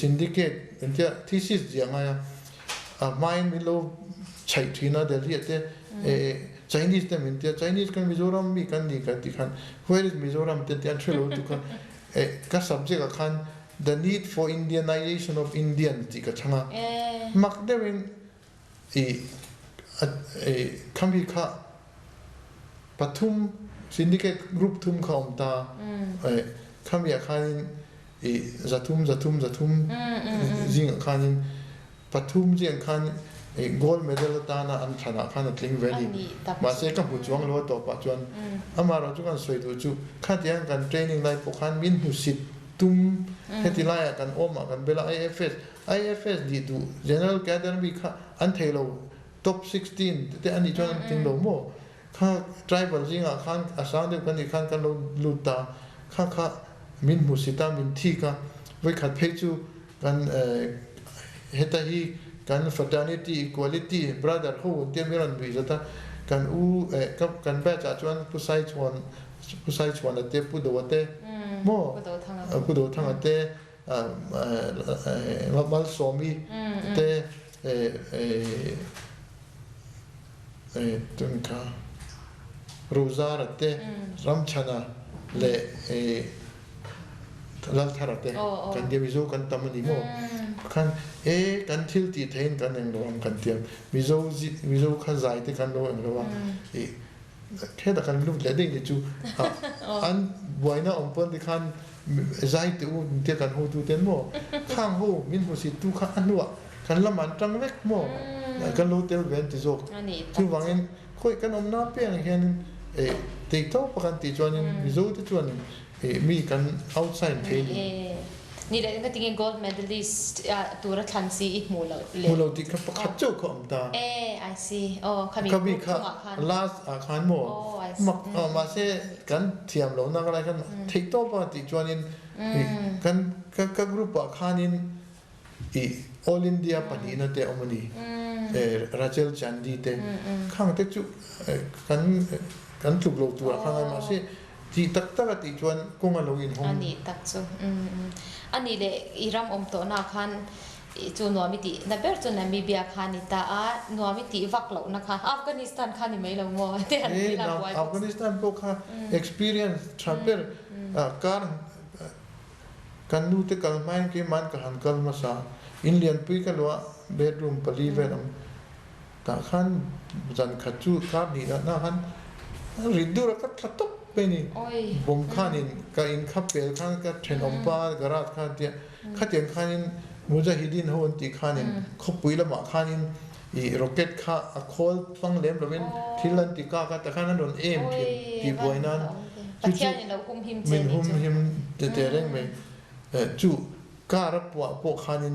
ซินดิเคตเป็นที่ที่สิสยังไงไม่มีโลใช้ที่น่าเดลีเตChinese แต่เป็นที่ Chinese กันมิโซรัมมีกันดีกันที่คัน Where is มิโซรัมเต็มที่อันเชลล์ทุกคนก็ subject คัน the need for Indianization of Indian ที่ก็ช่างมักเดียวเป็นคำพิฆาปฐุมซินดิเคตกรุ๊ปทุมข้าวตาคำพิฆาจัตุมจิงคันปฐุมจิงคันgold medal ตานะอันชนะคันลิงเวลีมาเสกกับผู้จวงล้วนต่อปัจจุบันอามาเราจุกันสวยดูจุขัดแย้งกันเทรนนิ่งไลฟ์พวกขันมินหุสิตตุมเฮติไลกันโอมากันเบลา IFS ดีดู General Academy ค่ะอันเทโล top 16แต่อันนี้จวนถึงโลโมข้า tribal จริงอ่ะขันอาสาเดียวกันที่ขันกันลุตาข้ามินหุสิตามินทีค่ะไว้ขัดเพจูกันเฮตาฮีกัน fraternity equality brotherhood เดียมิรันดุยจัตกันกับกันแบบจัดจวนผู้ชายชวนเตผู้โดเตโมผู้โดทั้งเตมัลสอมีเตตุนค่ะโรซาร์เตรัมชนะเลลัลทาร์เตกันเดียวิโซกันตามนิโมกันกันทิลตีเทนกันเองเรากันเทียมวิโซข้าใจที่กันเราเองเราว่าแค่แต่กันรู้เรื่องนี้จูอันบ่อยนะองค์ปนที่กันใจที่อุ่นที่กันหูตูเต็นโมข้างหูมินหูสิตูข้างอันว่ากันละมันจังเล็กโมกันรู้เต็มเวนที่โซคือว่างั้นคุยกันอมน้าเปียงเห็นติดต่อประกันติดจวนวิโซติดจวนมีกัน outside training นี่เด็กก็ทิ้ง gold medalist ตัวรัฐทันซีอีกมูลที่เขาประคับเจ้าของตาI see เขามีค่ะ last อาคารโมมาเสกันเทียมเรานักอะไรกันทิกโต้ปฏิจวันินกันกรุ๊ปอาคารนินall India ปฏินันเตอมันนี่ราเชลจันดีเตข้างเตจุกันถูกเราตัวข้างมาเสที่ตักติจวนกงอลงอินห้องอันนี้ตักซูอันนี้เลยอิรามอมโตนาคันจูนัวมิตินับเป็นจูนามิเบียคันนิตานัวมิติวักเหล่านะคะอัฟกานิสถานคันนี่ไม่ลงมัวแต่อันนี้เราไว้อัฟกานิสถานพวกค่ะ experience ทราบเป็นการดูที่การไม่กี่มันกับหันกันมาซาอินเดียนปุยกันว่า bedroom ปรีเวนัมแต่ขันจันขัดจูการนี่นะขันริดดูแล้วก็ทัดตบเป็นนี่บ่มข้านินก็อินขับเปลข้างก็เทนอมปากระดข้าเดียข้าเตียงข้านินมุจาฮิดินโฮนตีข้านินขบปุยละมาข้านินร็อกเก็ตข้าโคลฟังเล็มเราเป็นทิลันติก้าก็แต่ข้านั้นโดนทีตีบวยนั้นจู่มินหุมหิมเตเร่งไปจู่การรับพวกข้านิน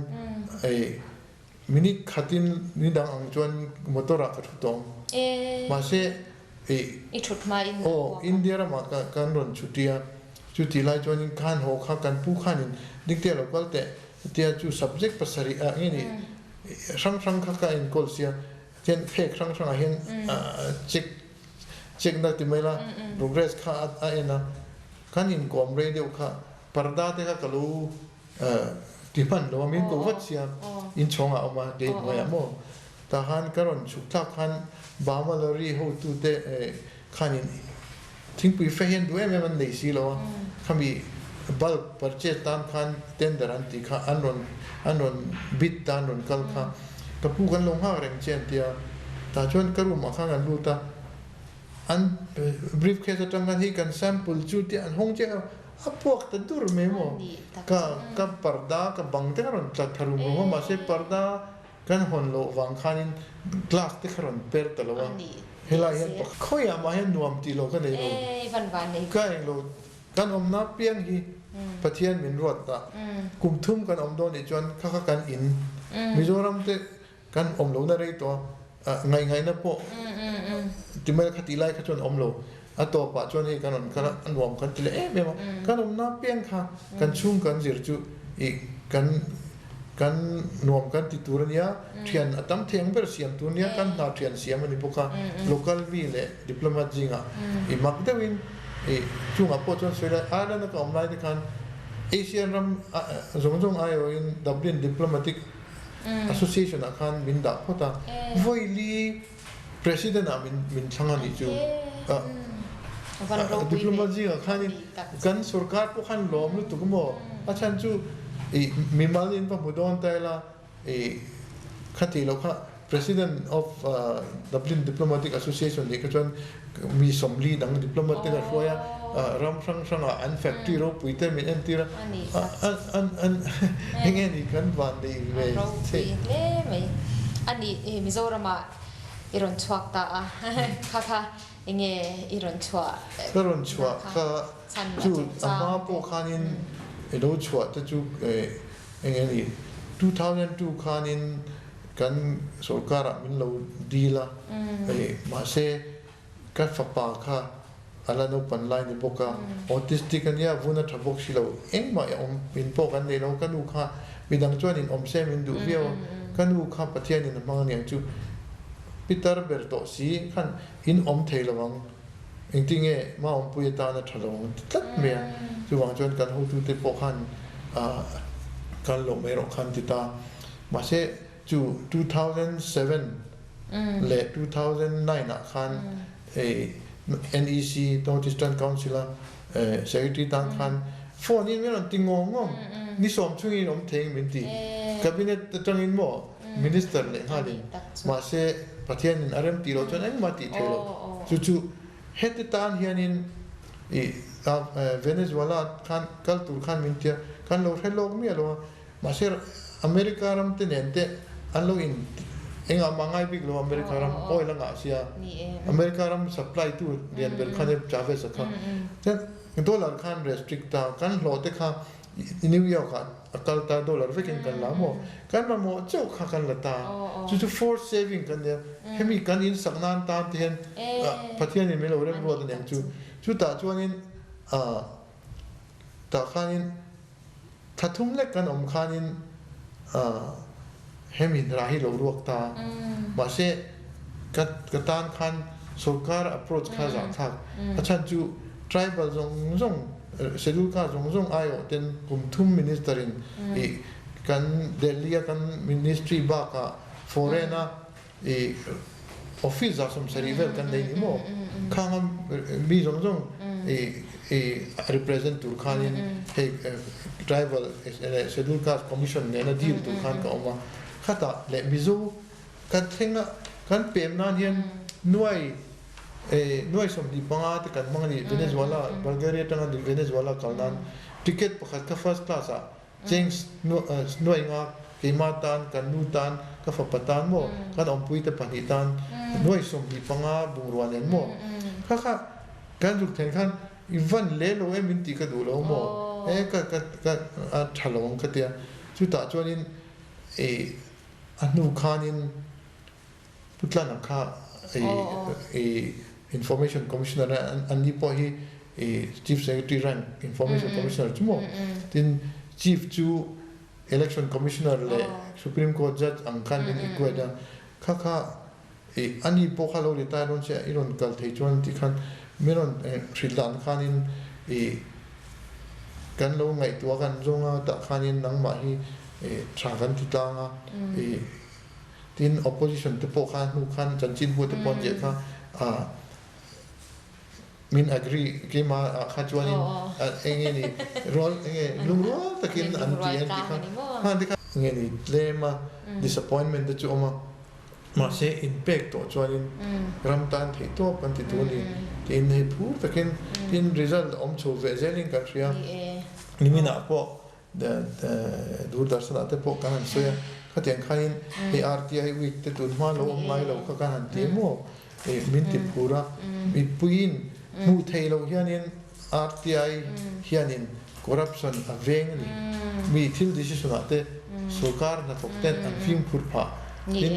มินิขัดินนิดังอังจวนมอเตอร์รักทุกตองมาเส อีชุดมาอินอินเดียเรามาการรอนชุดที่ไล่จวนขันหกขันผู้ขันดิกเตอร์เราก็แต่เดียจู subject ภาษาอย่างนี้ช่างขันอินกอลเซียเช่นเพกช่างเห็นเช็คนักที่ไม่ละ progress ข้าอะไรนะขันอินกอมเรดิโอข้าปรดาเตะก็รู้ที่มันเราไม่รู้ว่าเสียอินช่องเอามาเด็ดไว้อะโมแต่ขันการอนชุดทักขันบามาลารีหูตุเตขันอินทิ้งไปเฟย์ด้วยมันเลยสิแล้วขมีบัลปอร์เจสตามขันเต็นเดอร์อันติข้าอันรอนบิดตานรอนกัลข้ากับผู้กันลงห้างแรงเช่นเดียแต่ชวนกระรุ่มมาข้างกันรู้ตาอันบรีฟเคสจังกันที่กันแซมเปิลจุดที่อันห้องเจ้าพวกตัดดูร์ไม่หมดกับปาร์ดากับบังเตอร์รอนตัดทารุมว่ามาเสปาร์ดากันหอนโลวังขันกลาสเตอร์รอนเปิดตลอดเฮลัยเห็นปะเขาอยากมาเห็นนวมตีโลกันเลยโลวันนี้ก็เองโลกันอมนับเพียงฮีประเทศมินรวดตะกุมทุ่มกันอมโดนอีจวนข้ากันอินมิโซรัมเตกันอมโลนั่นเลยตัวไงนะพวกที่ไม่ขัดตีไล่ขจนอมโลอัตโตปะจวนนี้กันอันรวมกันตีเลยไม่มากันอมนับเพียงค่ะกันชุ่มกันจิรจุอีกกันรวมกันติดตัวนี้เทียนตั้มเทียงเปอร์เซียมตัวนี้กันนาเทียนเสียมันนี่พวกlocal วิเลยดิปโลมาจิงอ่ะอีมักเดวินช่วงอพอจนสุดท้ายอะไรนั่นก็อมไลน์ที่กันเอเชียนรัมจงไอโออินดับลินดิปโลมาติกแอสโซเชชันอาคารบินดาพอตาวัยลีประธานมินช่างนี่จูดิปโลมาจิงอาคารนี่กันสุรการพวกขันล้อมลุตุกโมอาจารย์จูมีมาลินพะมุดอนแต่ละขัดที่เราค่ะ President of Dublin Diplomatic Association นี่ก็จนมีสมรีดัง diplomatic ก็ช่วยรำช่างอัน factory เราปุ๋ยเต็มมีอันที่ละอันยังไงนี่กันวันดีเลยใช่ไหมอันนี้มิโซรามาอิรอนชวกตาค่ะยังไงอิรอนชวกก็รอนชวกก็จูอามาโปคานินเราชวกจะจูยังไงนี่2002คานินกันสุรการมินเราดีละมาเสกันฝักปากค่ะอะไรนู้นปันไลน์นี่บอกว่าออทิสติกกันเนี่ยวุ้นทับบอกสิเรามามินพวกกันเลยเรากันดูค่ะมีดังจวนอินเซมินดูเวียวกันดูค่ะประเทศนี้นะมังเนี่ยจูปีเตอร์เบร์โตสีกันอินเทลวังจริงๆมาปุยตานะทะลงตัดเมียจูวังจวนกันหูตูเตปกันกันลงไม่รอกันติตามาเสจู2007และ2009นะคันNEC Northeastern Council Secretary ต่างคันโฟนนี่ไม่ต้องติงงงนี่สมช่วยน้องเทงมินตีกับบินจังอินบ่ Minister เลยฮะดิมาเสประเทศนี้อารมณ์ตีเราจนเอ็งมาตีเทโลจู่ๆเฮติตานเฮียนินเวเนซุเอลาคันกัลตูคันมินตีคันโลกให้โลกมีอะไรมาเสอเมริการำเตเนนเตอันโลอินเองมังไงบิกโลอเมริการำโอ้ยละงาเสียอเมริการำ supply ตู้เรียนเบลคันเดจาเวสค่ะแต่ดอลลาร์คัน restrict ตากันโหลดค่ะนิวยอร์กอัตราตาดอลลาร์เวกินกันละโมกันมาโมเจ้าค่ะกันละตาจู่ๆ force saving กันเนี่ยให้มีกันอินสักนานตามที่เห็นประเทศนี้ไม่รู้เรื่องรู้ตัวอย่างจู่ตาจวนนี้ตาคันนี้ถ้าทุ่มเล็กกันคันนี้ให้มีราหิโลรวกตามาเสกัตานคันสุรการ approach ข้าจากทักอาจารย์จู tribal จงเสดูข้าจงไอโอเต็นกุมทุ่ม ministering กันเดลียกัน ministry บ้าค่ะ foreign office อาสมเสรีเวลกันได้นี่โมข้างมีจงrepresent ตุรคานินให้ tribal เสดูข้า commission เนี่ยนะดีลตุรคานก็ออกมาข้าตาเละมิโซกันเทงะกันเปรมนานเห็นหน่วยสมดีปังอาที่กันมังนี่เวเนซุเอลาบัลแกเรียตั้งแต่เวเนซุเอลากันนั้นทิเก็ตประคัตก็ first class อ่ะเจงส์หน่วยงานเกี่ยมาตันกันนูตันก็ฝักปะตันโมกันอมปุยแต่ปนิตันหน่วยสมดีปังอาบุรวันเองโมข้ากันจุดแทนขันอีวันเล่โลมินติกระดูโลโมก็ฉลองกันเดียจุดตาจวนินอนุคานินพุทธนักข้า information commissioner an ni po hi chief secretary rank information commissioner chu mo tin chief chu election commissioner le supreme court judge ang khan in equada kha ani po kha lo retire on se iron kal thei chuan ti khan meron Sri Lanka khan in kan lo ngai tua kan zonga ta khan in nang ma hi tra kan ti tanga tin opposition te po khan nu khan chanchin bu te pon je kha min agree ke ma kha chuan in enge ni rol enge lung ro takin an ti an ti khan ha ti khan enge ni le ma disappointment te chu ma se impact to chuan in ram tan thei to kan ti tu ni tin he phu takin tin result chu ve zelin kan ria ni mina po the durdarshan ate po kan so ya khateng khain RTI week te tu ma lo mai lo ka kan ti mo min ti pura mi puin mu thei lo hianin RTI hianin corruption aveng ni mi thil decision ate sarkar na thokten an film phurpha tin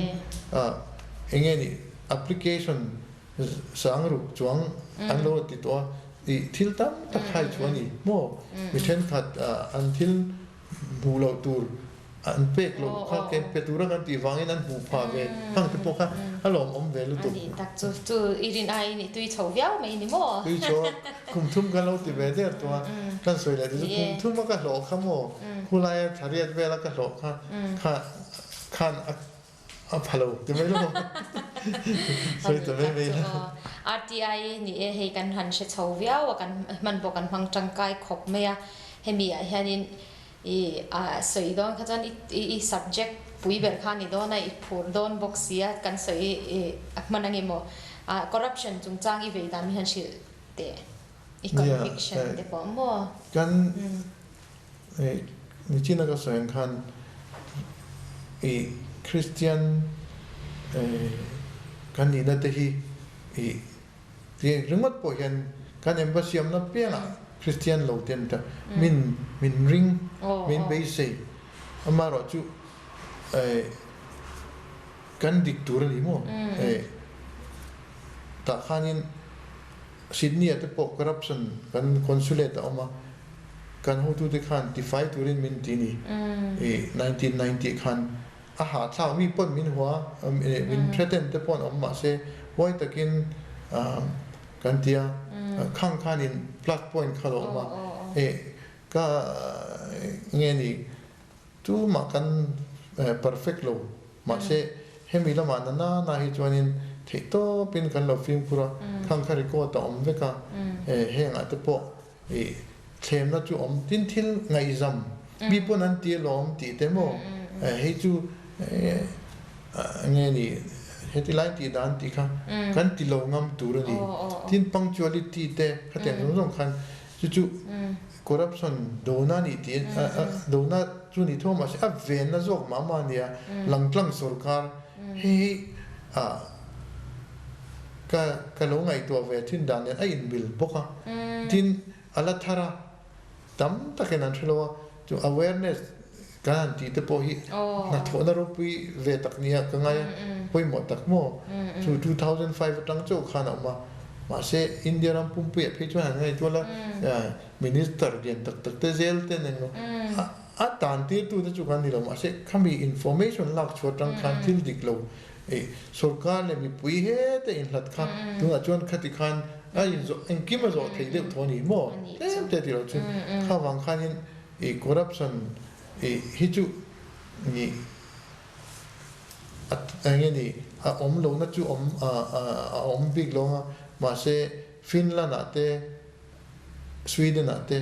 enge ni application sangru chuang an lo ti to ti thil tam ta khai chuani mo mi then khat until bulo tur an pek lo kha ke petura kan ti wangin an hu pha ve hang te po kha alom ve lu tu ani tak chu irin ai ni tui chho viau mai ni mo tui cho kum thum kan lo ti ve de to kan soi la ti kum thum ka lo kha mo hulai thariat ve la ka lo kha khan phalo te mai lo soi te ve RTI ni he kan han she chho viau kan man bo kan hang tangkai khop me ya hemi a hianin soi don kha chan i subject pui ber khan ni don ai phur don boxia kan soi manangi mo corruption chung chang i ve dan mi han shil te i conviction te po mo kan ni china ka soeng khan Christian kan ni na te hi ti ringot po hian kan embassy am na pena Christian lo ten ta min ring min be sei amaro chu kan diktur ni mo ta khanin Sydney at po corruption kan consulate oma kan hu tu te khan ti fai turin min ti ni 1990 khan aha thang mi pon min hua min threaten te pon oma se hoi takin kan tia khang khanin plus point khalo ma ka nge ni tu ma kan perfect lo ma se hemi la ma na hi chuanin thei to pin kan lo film pura khang khari ko ta om ve ka heng at po thlem na chu om tin thil ngai zam bi pon an ti lom ti te mo hei chu nge ni heti line ti dan ti kha kan ti lo ngam tur ni tin punctuality te khaten rong khan chu corruption dona ni ti dona chu ni thoma se a ven na jok ma ma nia langtlang sarkar he ka lo ngai to ve thin dan ne a in bil boka tin ala thara tam takenan thlo chu awareness kan ti te po hi na thona ro pui ve taknia ka ngai poi mo tak mo chu 2005 tang chu khana ma se India ram pum pe phe chu han ngai to la minister gen tak te zel te ne no a tan ti tu te chu kan ni lo ma se khami information lak chu tang khan til dik lo sarkar le mi pui he te in lat kha tu a chon khati khan a in zo en kim zo thei de thoni mo te ti lo chu kha wang khan in corruption hi chu ni nge ni om lo na chu om big lo ma se Finland ate Sweden ate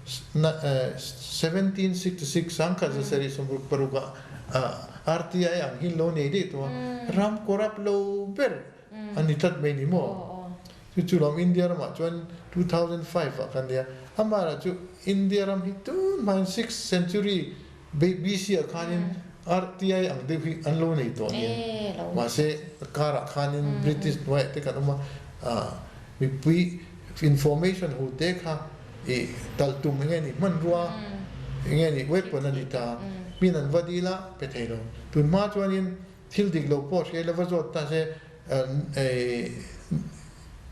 1766 sangka seri sombur paruga RTI ang hin lo nei de to ram corrupt lo ber ani tat me ni mo chu lam India ma chuan 2005 kan dia amara chu India ram hi tu 6th century BC khanin RTI ang de hi an lo nei to ni ma se kara khanin British wa te kan ma mi pui information hu te kha tal tum nge ni man ruwa nge ni weapon ani ta minan vadila pe thelo tun ma chuanin thil dik lo po she leva zot ta se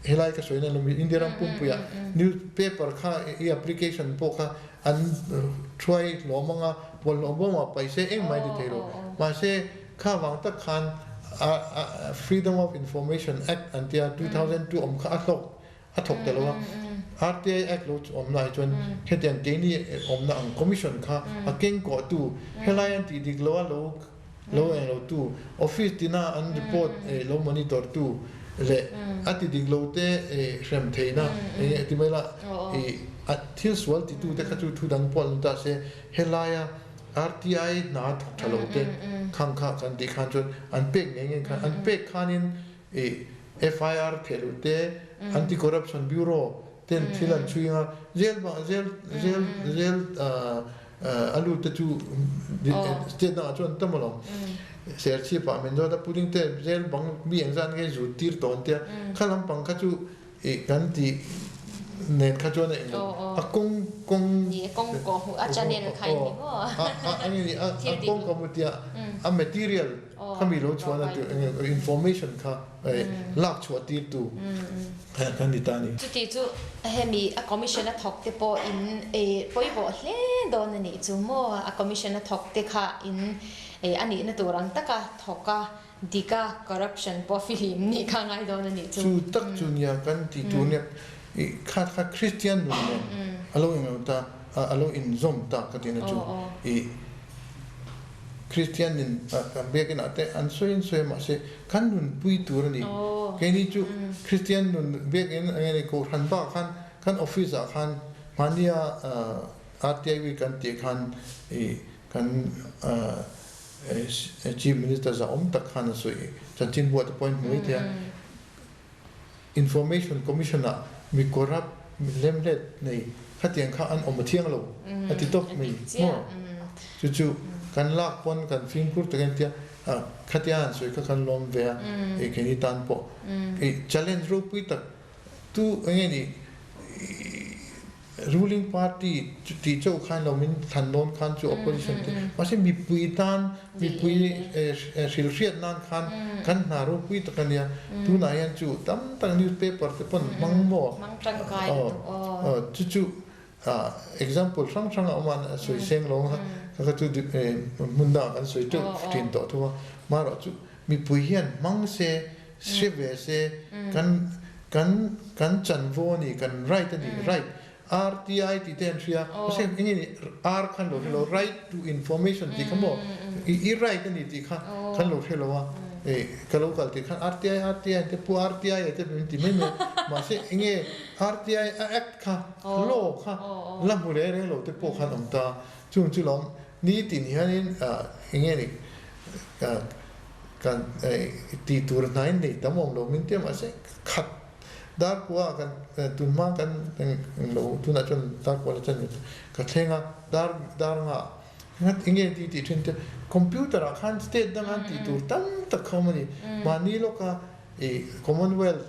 helai ka soina lo mi indiram pum puya newspaper kha e application po kha an try lo manga bol lo bo ma paise eng mai de thero ma se kha wang ta khan Freedom of Information Act antia 2002 om kha athok te lo RTI Act lo om nai chon khetian ke ni om na ang commission kha akeng ko tu helai an ti dik lo lo tu office tina an report lo monitor tu le ati dik lo te rem theina ti mai la thil swal ti tu te kha chu thu dang pol ta se helaya RTI na thok thalo te khang kha kan di khan chon an pek nge khan an pek khanin FIR thelu te anti corruption bureau ten thilan chuinga zel alu te chu state na chon tamalo serchi pa men do da puding te zel bang mi engzan ge zu tir ton te khalam pang kha chu kan ti nen kha chon akong ko hu achanen khai ni bo ani akong ko mutia a material khami lo chona information kha lak chwa tir tu kan ni tani chuti chu hemi a commission a thok te po in poi bo hle don ni chu mo a commission a thok te kha in ani na turang taka thoka dika corruption po film ni kha ngai don ni chu tak chu nya kan ti tu ne kha Christian no alo in ta alo in zom ta ka tin chu Christian in bekin ate an soin ma se kan nun pui tur ni ke ni chu Christian nun bekin ani ko han ba kan office a khan mania RTI wi kan te khan kan chief minister za om tak khan so chanchin what point moi the information commissioner mi corrupt lemlet nei khatiang kha an om thiang lo ati top mi chu kan lak pon kan fingerprint te kan tia khatian soi kha kan lom ve ke ni tan po challenge ro pui tak tu ni ruling party ti chau khan lo min than non khan chu opposition ma se mi pui tan mi pui sil riat nan khan kan na ro pui tak ania tu na yan chu tam tang newspaper te pon mang mo mang tang kai chu example sang aman soi seng lo ka tu munda kan soi tu tin to tu ma ro chu mi pui hian mang se srive se kan chan vo ni kan right ani right RTI ti ten ria se ni R kan lo right to information ti kamo I right ani ti kan lo thelo wa ka local ti kan RTI te pu RTI te ti me ma se nge RTI act kha lo kha la mu re lo te po khan om ta chung chu lom ni ti ni hanin nge ni kan ti tur nine ni tamom lo min te ma se khat dar kwa kan tunma kan lo tuna chon dar kwa chan ka thenga dar nga ngat inge ti thin te computer a khan state dang an ti tur tam ta khomani mani lo ka commonwealth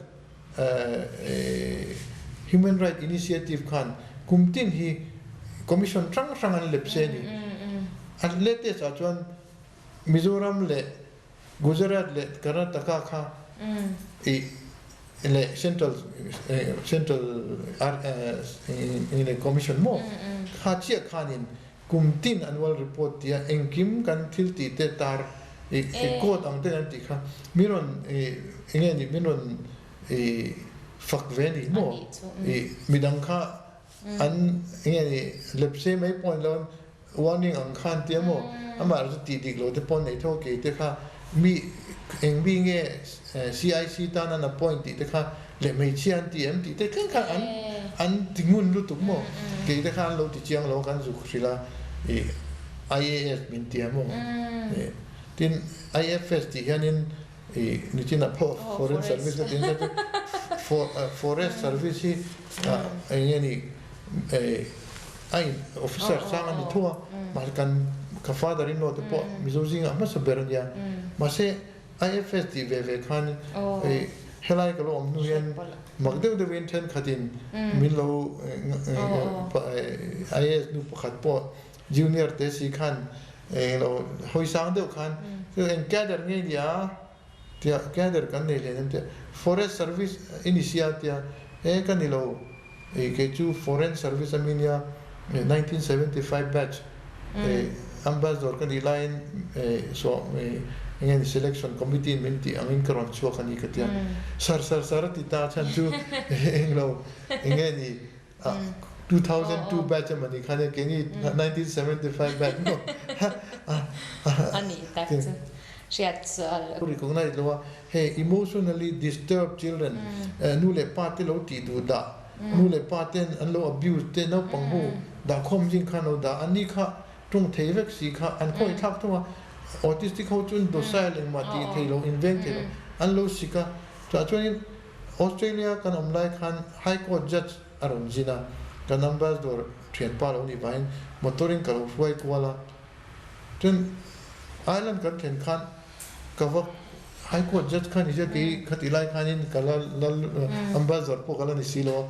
human right initiative khan kumtin hi commission trang an lepse ni atlete sa chon Mizoram le Gujarat le Karnataka kha le central in the commission mo kha chia khanin kumtin annual report dia engkim kan thilti te tar ko tam te an ti kha miron engeni miron fakveni mo midang kha an engeni lepse mai point lon warning ang khan te mo amar ti dik lo te pon nei tho ke te kha mi engbi nge CIC ta na point ti te kha le mai chian TM ti te kan an tingun lu tu mo ke te khan lo ti chiang lo kan zu khila IAS min ti mo tin IFS ti hanin ni tina foreign service tin forest service ni ai officer sang ni thua mar kan ka father in law te po mizojing ama sabernya ma se IFS ti ve khan helai ka lo om nu yan magdeu de win ten khatin min lo IS nu pakhat po junior te si khan lo hoi sang deu khan en gather nge dia tia gather kan nei le nan tia forest service initiatia kan ni lo ke chu foreign service aminia 1975 batch ambassador kan di line so ngen selection committee minti angin karon chu kan ni katia sar ti ta chan chu englo ngen ni 2002 batch mani khane ke ni 1975 batch no ani tak Shit, recognize lo hey emotionally disturbed children nu le pa te lo ti du da nu le pa ten an lo abuse te no pang ho da khom jing khan lo da ani kha tung thei vek si kha an khoi thak thwa autistic ho chun do silent ma ti thei lo invent thei lo an lo sika cha chuan Australia kan omlai khan high court judge aron jina kan numbers dor thian pa lo ni vain motoring ka lo fuai kwala chun Island kan thian khan kawa high court judge khan ija ki khatilai khanin kala lal ambassador po kala ni silo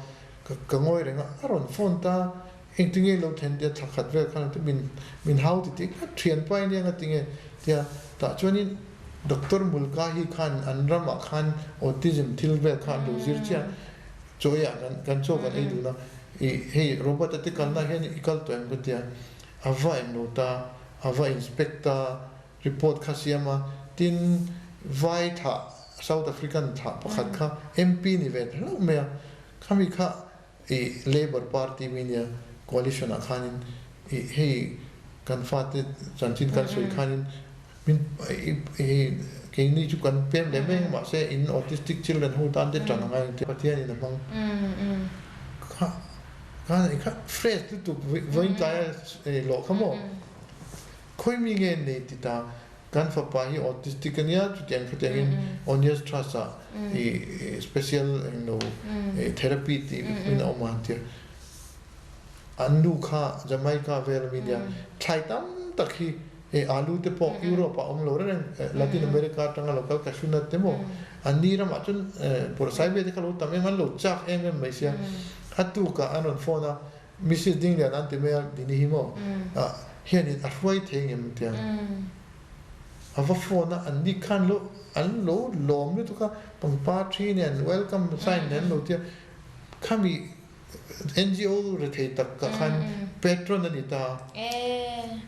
ka ngoi renga aron phone ta engtinge lo then dia thakhat ve khan te min how ti ti thian pai ne nga tinge tia ta chuanin Dr. Mulkahi Khan Anrama Khan autism thilve khan do zircha choya kan cho kan ei du na hey robot te kalna hen ikal to em tia ava em nota ava inspector report khasiama tin vai tha South African tha pakhat kha MP ni ve lo me khami kha Labour Party minia coalition a khanin hey kan fate chanchin kan soi khanin min ke ni chu kan pem le me ma se in autistic children who tan de tang ngai te pathian in among kha fresh tu voin ta lo khamo khoi mi nge ne ti ta kan fa pa hi autistic ania chu tian khate in onias trasa special therapy ti in omantia anu kha Jamaica vel media thai tam takhi alu te po Europe lo ren Latin America tanga local kashuna temo anira ma chun por saibe de kalo tamen man lo chak em mai sia atu ka anon phone Mrs. Dingliana ante me dini himo hian in afwai theng em tia ava phone andi khan lo an lo lom ni to ka pang pa thi ne welcome sign ne lo tia khami NGO rethe tak ka khan patron ani ta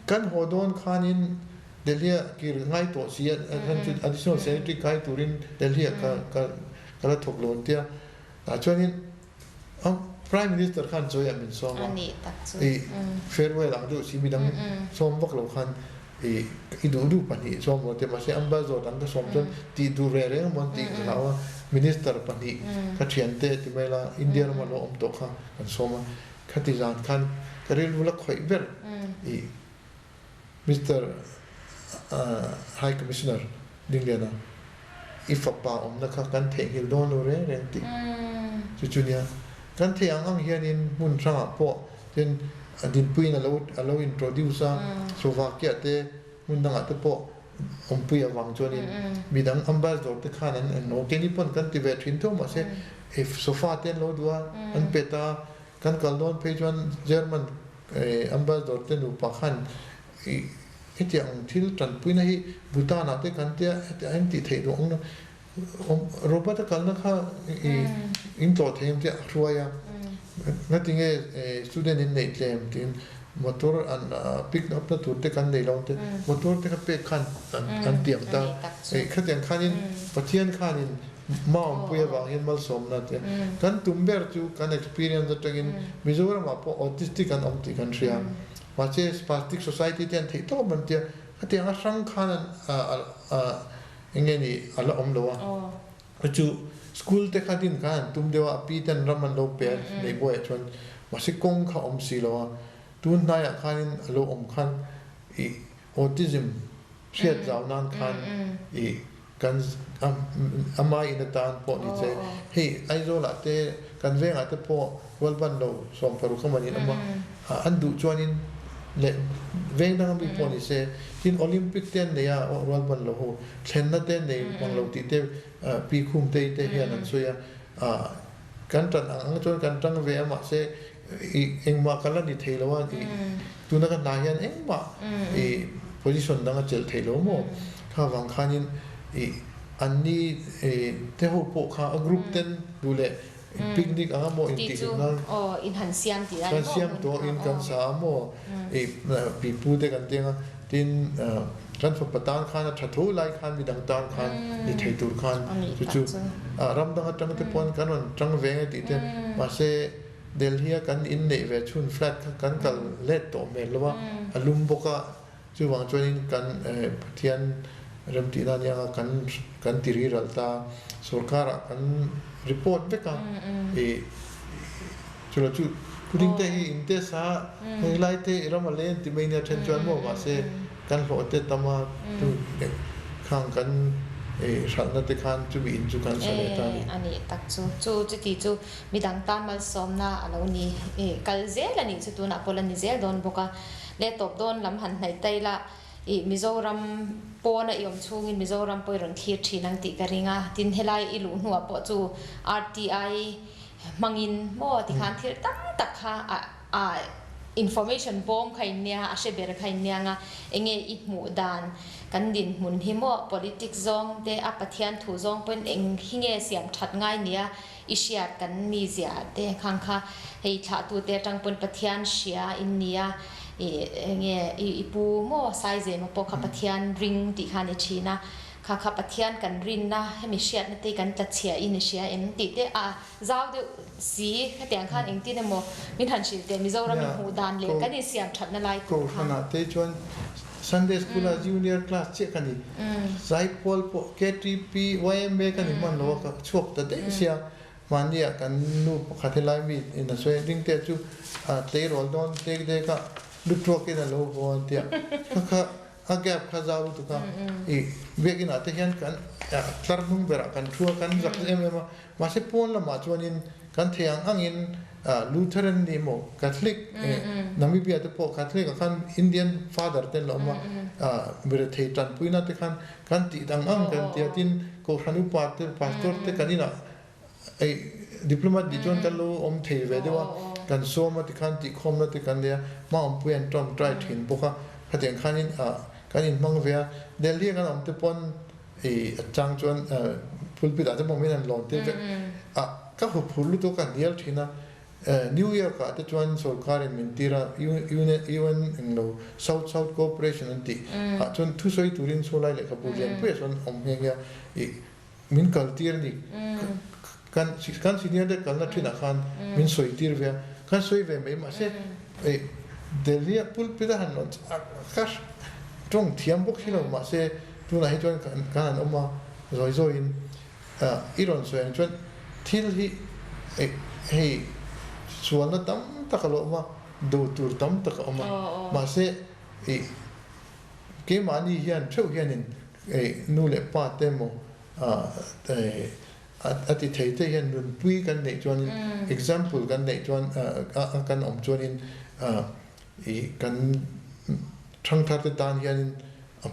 kan hodon khanin Delhi ki ngai to sia kan additional secretary kai turin Delhi ka kala thok lon tia chuanin prime minister khan joya min soma ani tak chu farewell ang do si midang som bok lo khan idu pani som mo te ma se ambassador ang ka som chon ti du re mon ti lawa minister pani ka thiante ti mela India ma lo om to kha an soma khatizan khan karil bula khoi ber Mr. High Commissioner Dingliana IFS omna kha kan the hil don lo re ti chunia kan the ang hianin mun thanga po ten din puin alo introduce Slovakia te mun danga te po ompui awang chonin midang ambassador te khanan no keni pon kan ti ve thin to ma se if sofa ten lo dua an peta kan kaldon page one German ambassador te nu pakhan eti ang thil tran puina hi Bhutan ate kan tia anti thei do ong robot kalna kha in to them tia ruaya nothing student in nei tlem tin motor an pick up na tur te kan nei lo te motor te ka pe khan an tiam ta khatian khanin pathian khanin maum puya wang hin mal som na te kan tumber chu kan experience ta tagin Mizoram apo autistic an omti kan ria mache spastic society ten thei to man tia khatian a sang khanan engeni ala omlowa chu school te khatin kan tum dewa pi ten raman lo pe nei boy chon masikong kha om si lo tun na ya khanin lo om khan autism shiat zaw nan khan kan amai in tan po ni che hey aizola te kan venga te po walban lo som paru khamani amma andu chuanin le veng dang bi po ni se tin Olympic ten ne ya walban lo ho thlenna te nei mang lo ti te pi khum te hian an soya kan tan ang chon kan tang ve ma se engma kala ni theilawa tuna ka na hian engma position dang chel theilo mo kha wang khanin อันนี้เท่าพวกเขากรุ๊ปเต้นดูแลปิกนิกโมอินตินั่นอินหันเซียมตีได้กันเซียมตัวอินกันสามโมปีพูดกันเตียงตินกันฝปตานขันชัดทูไลขันมีดังตานขันดิเทตูขันจู่ๆรำดังจังที่ปนกันวันจังเวงติเตมาเสเดลฮีกันอินเนเวชุนแฟลตกันกันเล็ดตัวเมลว่าลุมบกะจู่วางจวนกันเทียนเริ่มตีนั่นยังกันตีรีรัลตาสุรการกันรีพอร์ตเด็กกันจู่ละจู่พูดถึงแต่อินเตสาไล่เตะเรามาเล่นที่ไม่เนี่ยเช่นจวนว่ามาเสกันโหดเตะตมาจู่ข้างกันฉันนั่นเด็กขันจู่บินจู่กันสนิทกันอันนี้ตักจู่ตีจู่มีดังตามมาซ้อมนะอะไรวันนี้กัลเซลนี่จู่ตัวนักพลันนิเซลโดนบอกว่าเล่ตบโดนลำหันในไตละมิโซรัมปอนะยอมชูงินมิโซรัมปอยรังคีทีนังติการิงาตินเฮลัยอิลุหัวปอจู RTI มังอินโมติขันที่ตั้งตักค่ะinformation bomb ใครเนี่ยอาเชเบรใครเนี่ยงาเองอีหมู่ดานกันดินหมุนหิมะ politics zone เดอปะเทียนถูซองเป็นเองหิเงเสียมชัดง่ายเนี่ยอิเชียกันมีเสียเดข้างค่ะให้ชาตูเตจังเป็นปะเทียนเชียอินเนียอีปูโม่ไซเซมาปกขับปะเทียนริงติคานิชีนะข้าขับปะเทียนกันรินนะให้มีเชียนตีกันจัดเชียอินเชียติเตเจ้าเดสีแต่งข้างเองที่เนี่ยโมมีทันชีเตมิโซรามีหูดานเลยกันนี่เสียมชัดนั่นไรก็ขนาดเตจวน Sunday School Junior Class เช็คกันนี่ไซพอลพอ KTP YMA กันนี่มันโลกชกแต่เด็กเสียมันเนี่ยกันนู่ขัดที่ไลน์มีอินสเวดิ้งเตจูเตะรอลดอนเตะเด็กก็ดูทรวกินแล้วพอเดียก็อาแกบข้าเจ้าตุกะเวกินอาเทียนกันคลาร์นุ่งเบรักกันทัวกันจักเอ็มมาเสพปนละมาชวนินกันเทียงอังอินลูเทอรันนิโมคาทอลิกนามิเบียเตปโอคาทอลิกกันอินเดียนฟาเดอร์เตนละมาเบรเทตันปุยนัตกันติดังอังกันเทียตินโกขานุปาเตพาสตอร์เตกันนี่นะดิปโลมาติจวนกันโลอมเทเวเดว่ากันโซมาติกันติคอมนาติกันเดียมาอมปุยนตรอมไตรถินบุกะขัดแย้งขันอินมังเวียเดลีกันอมเตปอนจังจวนพูดปิดอาจจะมองไม่ทันหลอนเตจก็หุบพูดตัวกันเดียร์ทีนะนิวยอร์กอาจจะจวนสุรการิมินตีระยูเนโนเซาท์คอร์ปอเรชั่นนั่นตีจวนทุสอยตุรินโซไลเล็กพูดเรียนเพื่อส่วนอมเฮียมินคัลตีร์นี่กันสิ่งนี้เด็กกันนัดที่นักขันมินสวยตีร์เวียกันสวยเวียไม่มาเสียเดลีพูดปิดหันหลอนคัสตรงเทียมบุกที่เรามาเสียตัวไหนจวนกันออกมาซอยอินอีรอนสวยจวนที่ที่ให้ส่วนนั้นตั้มตะกลอมาดูตูร์ตั้มตะกอมามาเสียเกี่ยมันนี่เฮียนเช่าเฮียนินนู่นเล็บป้าเต็มอาทิตย์ที่เฮียนรุ่นปุยกันในจวน example กันในจวนกันอมจวนินกันทั้งทัดตานเฮียน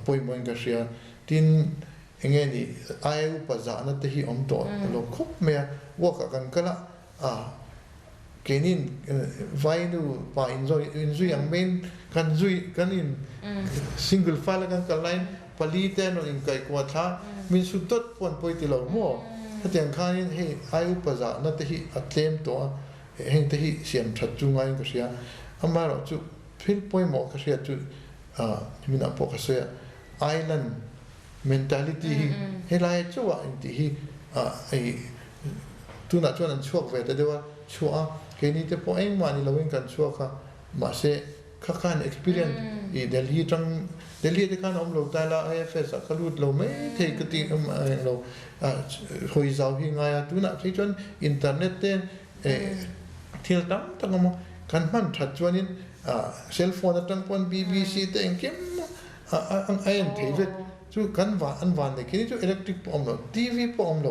ป่วยมันก็เสียทินเงี้ยนี่อายุปัจจุบันที่อมโตเราคุบเมียว่ากันก็ละเกนินไว้ดูป่าอินซุยอย่างเมนกันซุยกันอิน single file กันกันไลน์ผลิตเองอินไก่กว่าท่ามีสุดทดปนป่วยที่เราโม่ถ้าอย่างข้านี่ให้อายุปัจจุบันที่อัตเลมตัวให้ที่เสียมชัดจุงไงก็เสียอามาเราจุพิลป่วยหมอก็เสียจุมีนักปกเสีย island mentality ให้ไล่จั่วอินที่ไอ้ตัวนั้นช่วงนั้นช่วงเวทแต่ว่าช่วงแค่นี้จะพอเองมานี่เราเองกันช่วงค่ะมาเสกข้าการ experience อีเดลีจังเดลีที่การอมโลกแต่ละ IFS ก็รู้เราไม่เทกติเราคุยสาวที่ง่ายตัวนั้นที่จนอินเทอร์เน็ตเต้เที่ยวตั้งมากันมันชัดจวนนี้เซลโฟนตั้งปน BBC เต้งเข้มไอ้เทเวตจู่กันวันเด็กนี่จู่อิเล็กทริกปอมโลทีวีปอมโล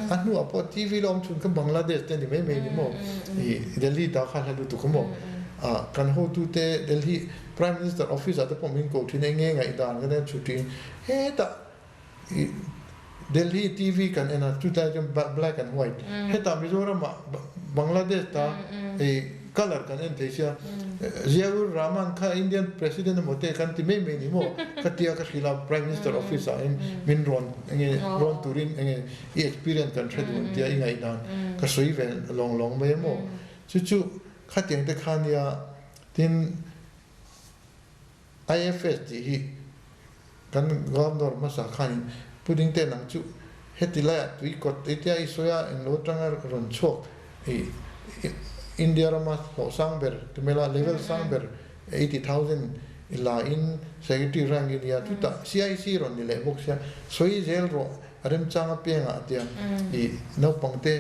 อันนู้นพอทีวีลอมชุนกับบังลาเทศแต่นี่ไม่นี่โมเดลีดาวข้าเราดูตุกโมกันโฮตูเตเดลี Prime Minister Office อาจจะผมมินโกที่ในเงี้ยไงด่านกันเนี่ยชุดที่เฮ้ตาเดลีทีวีกันนะชุดที่จะ black and white เฮ้ตามิโซรัมบังลาเทศตา color kan en thesia Ziaur Rahman kha Indian president mote kan ti me ni mo khatia ka khila prime minister office in min ron ron turin experience kan thredu tia ingai dan ka soi vel long me mo chu khatiang te khania tin IFS hi kan governor masa khan puding te nang chu hetila tui kot etia isoya en lo tanga ron chok India rama sangber tumela level sangber 80,000 ila in secretary rank in ya tuta CIC ron ni le boxya soi zel ro arem changa penga tia I no pangte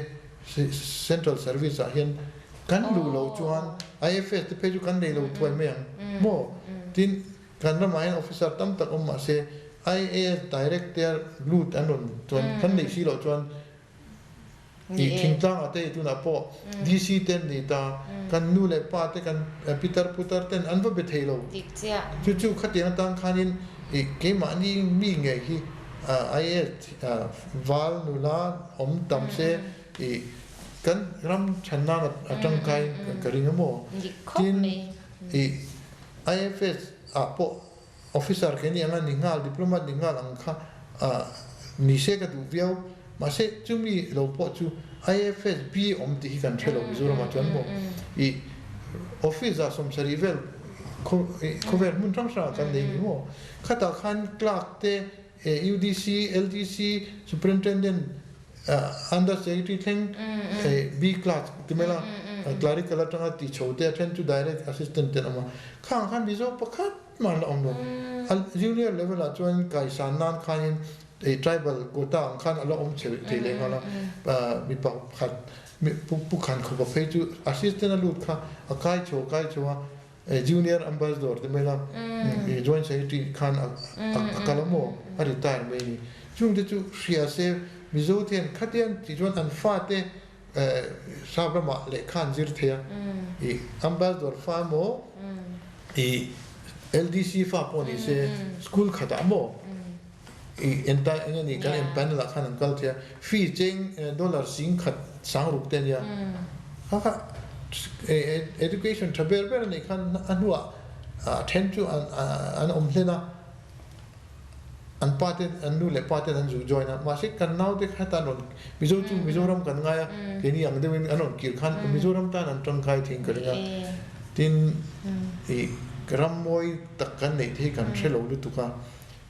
central service a hian kan lu lo chuan IFS te peju kan nei lo tuai me mo tin kan rama officer tam tak ma se IAS director lut anon chuan kan nei si lo chuan I thingtang ate tuna po DC ten ni ta kan nu le pa te kan Peter Putar ten an va bethelo chu khatiang tang khanin I ke ma ni mi nge hi IAS val nu la om tam se I kan ram channa atang kai karing mo tin I IFS a po officer ke ni anga ningal diplomat ningal ang kha ni se ka du viau ma se chumi lo po chu IFS B om ti kan thelo bizura ma chan mo I officer som sarivel cover mun tang sa kan dei mo khata khan clerk te UDC LDC superintendent under secretary thing B class timela clerical atanga ti chote attend to direct assistant te ama khan bizo pakhat man om lo junior level a chuan kai san nan khanin tribal quota khan alo om che thele ngala mi pa khat mi pu khan kho pa chu assistant alut kha akai cho junior ambassador timela joint secretary khan akalamo retire me ni chung de chu ria se mizotian khatian ti jon an fa te sabrama le khan zir thea I ambassador fa mo I LDC fa poni se school khata mo I enta ngani kan panel khan kal thea fee cheng dollar sing khat sang ruk ten ya ha education thaber ber ni khan anwa attend to an omhlena an paten an nu le paten an zu join ma se kan naw de khata non mizoram kan nga ke ni ang de win anon kir khan mizoram tan an tong khai thing karinga tin I grammoi takkan nei the kan thelo lu tuka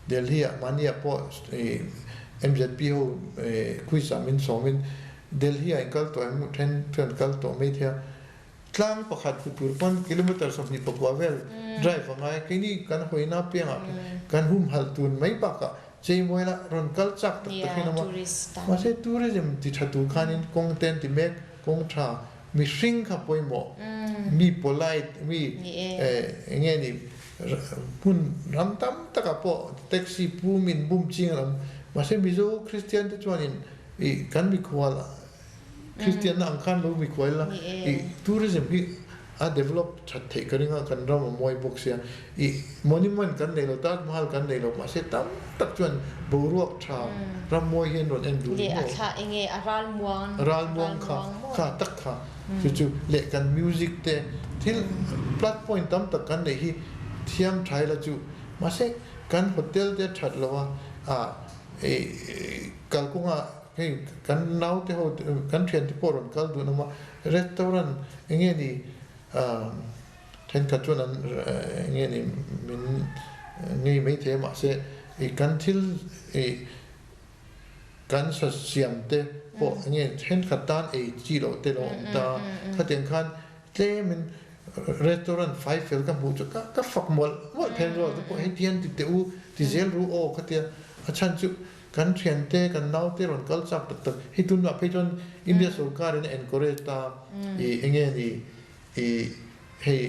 Delhi mania po MZP ho quiz amin somin Delhi ankal to am ten kal to me thia tlang pakhat pur 1 kilometers of ni pakwavel drive ngai ke ni kan hoina penga kan hum hal tun mai baka chei moila ron kal chak tak takina ma se tourism ti thatu khanin content ti mek kong tha mi sing kha poimo mi polite mi nge ni pun ram tam taka po taxi pu min bum ching ram ma se mizo Christian te chuanin I kan mi khwala Christian na angkhan lo mi khwala I tourism hi a develop chat the karinga kan ram moi boxia I monument kan nei lo Taj Mahal kan nei lo ma se tam tak chuan boruak tha ram moi hen ron en du le atha enge ral muang kha tak kha chu le kan music te thil plot point tam tak kan nei hi thiam thai la chu ma se kan hotel te that lawa kalkunga kan nau te ho kan thian ti poron kal du na ma restaurant nge ni then ka chuan an nge ni min nge mai the ma se kan thil kan sa siam te po nge then ka tan chi lo te lo ta khaten khan tle min restaurant 5 fel ka mu chu ka fak mol then ro po hetian ti te u ti zel ru o khatia achan chu kan thian te kan nau te ron kal chak tak hi tun na phejon India sarkar in encourage ta nge ni hey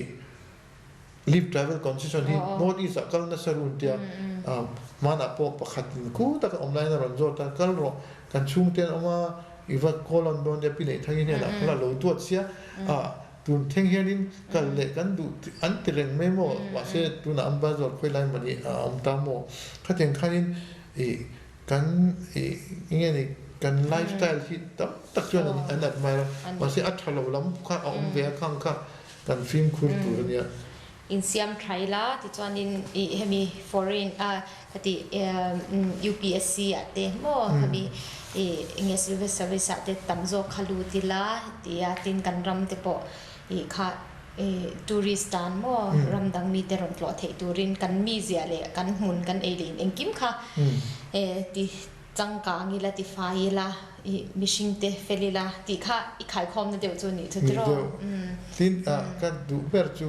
live travel concession hi nodi sa kal na sarun tia mana po pakhatin ku ta online ron zo ta kal ro kan chung ten ama iwa kolon don de pile thangin ne la kala lo tuat sia tun theng hianin kal le kan du an tireng memo wa se tuna ambazor khoi lai mani ta mo khaten khanin kan nge ni kan lifestyle hi tam tak chuan an admire ma se athalo lam kha ve khang kha kan film khur tur nia in siam thaila ti chuan in hemi foreign kati UPSC ate mo hemi English service ate tamzo khalu tila tia tin kan ram te po kha touristan mo ramdang mi te ron tlo thei turin kan mi zia le kan mun kan elin engkim kha ti changka ngila ti faila mishing te felila ti kha I khai khom na deu chu ni chu tro tin ka du ber chu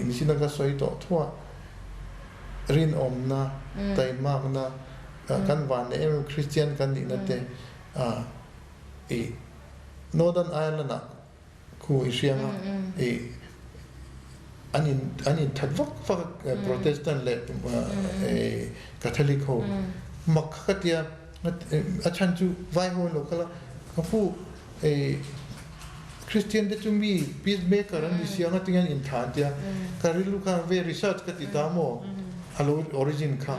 ni sina ka soi to thua rin omna tai magna kan van em Christian kan ni na te Northern Ireland khu Isianga anin thadvak fa Protestant le Catholic ho makhatia achan chu vai ho lokala fu Christian de chumi peacemaker an Isianga tingan in thantia karilu ka ve research ka ti damo alo origin kha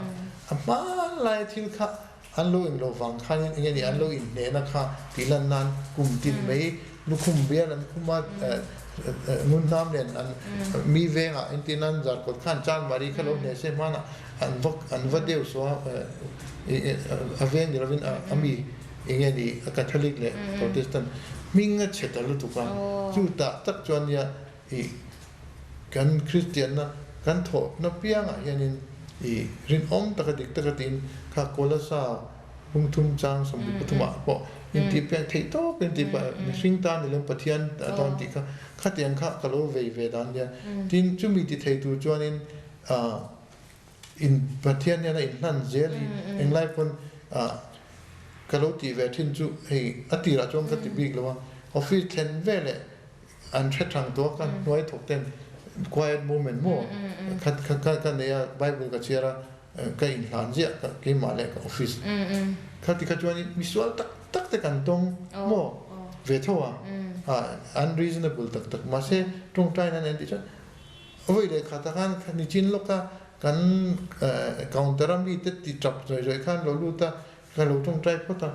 ama lai thil kha anlo in lo wang khan nge ni anlo in ne na kha tilan nan kum tin mei lukhum bia lan kuma mun nam len an mi venga intinan zar ko khan chan mari khalo ne se mana an vadeu so aven ravin ami nge ni Catholic le Protestant minga chetalu tu ka chu ta tak chuan ya kan Christian na kan tho na pianga yanin rin om takadik takatin ka kolasa hungthum chang sombi putuma po inti pek thei to inti pa sing tan lem pathian don ti kha khatiang kha kalo ve dan ya tin chumi ti thei tu chuanin in pathian ya in nan zeli in lai pon kalo ti ve thin chu hei atira chong ka ti big lawa office ten vele an thang to kan noi thok ten quiet moment more kan ne ya bible ka chera ka in han ja ka ke ma le ka office khati ka chuan visual tak te kan tong mo ve thowa unreasonable tak ma se tong tai na ne ti cha oi le khata kan ni chin lo ka kan counter am bi te ti chap roi khan lo lu ta ka lo tong tai phota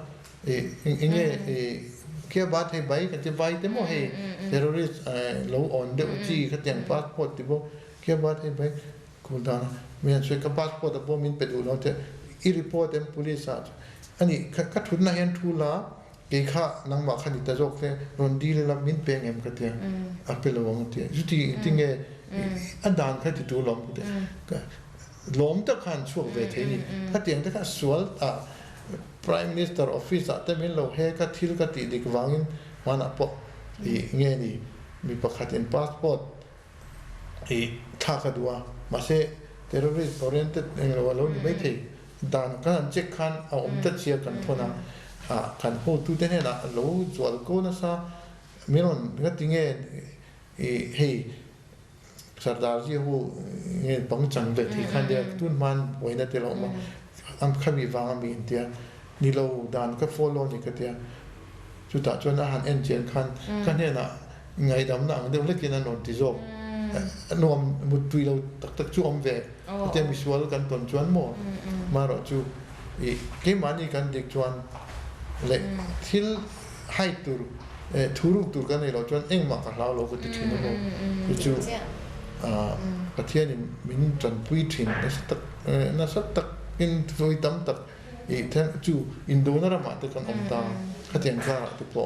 inge kia bat hay bay cái bay thế mo hay terrorist lâu on đeo chi cái tiền passport thì bo kia bat hay bay cũng đó mình chơi cái passport thì bo mình phải đủ nó thế i report em police at anh ấy cái thun này anh thu lá cái khá năng mà khá đi ta dọc thế rồi đi lên mình bèn em cái tiền appel vào cái tiền chút thì tiếng nghe anh đàn cái thì đủ lắm cái lắm tất cả chuột về thế này cái tiền tất cả sual Prime Minister Office at min lo he ka thil ka ti dik wangin mana po nge ni mi pakhatin passport tha ka duwa ma se terrorist oriented lo lo ni mai thei dan kan check khan a ta chia kan thona kan ho tu te ne na lo zwal ko na sa miron ga tinge hey sardar ji ho nge bang chang ve thi khan de tun man boina te lo ma am khabi wang mi intia ni lo dan ka follow ni ka tia chu ta chona han en chen khan kan he na ngai dam na de le kin an on ti zo nom mu tui lo tak chu om ve te visual kan ton chuan mo ma ro chu ke mani kan dik chuan le thil hai tur thuru tur kan lo chuan eng ma ka hlau lo ko ti thin mo chu pathian min tran pui thin na sat tak in voi tam tak then chu indona ra ma te kan omta khatian kha te po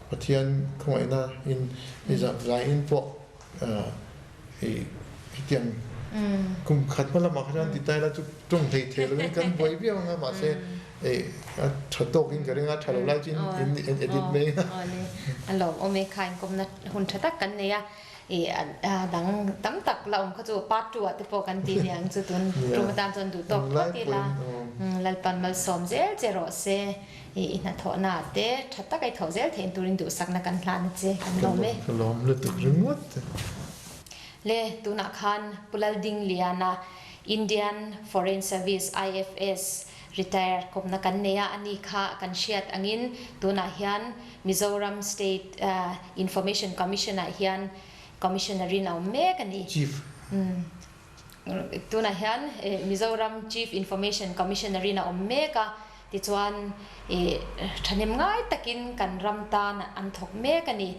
pathian khoi na in za vai in po tiang kum khat mala ma khan ti tai la chu tung thei thei lo kan boi bia nga ma se thatok in garinga thalo lai chin in edit me alo ome khain komna hun thatak kan ne ya dang tam tak la kha chu part 2 te po kan ti yang chu tun rumatam chon du tok ti la lalpan mal som zel zero se ina thona te thatta kai tho zel thein turin du sakna kan hlan che kan lo me lom le tu ringot le tuna khan Lal Dingliana Indian Foreign Service IFS Rtd Kawmna kan neya ani kha kan shiat angin tuna hian Mizoram State Information Commissioner hian Commissioner in Omegani chief tuna hian Mizoram Chief Information Commissioner in Omega ti chuan thanem ngai takin kan ramtan an thok me kani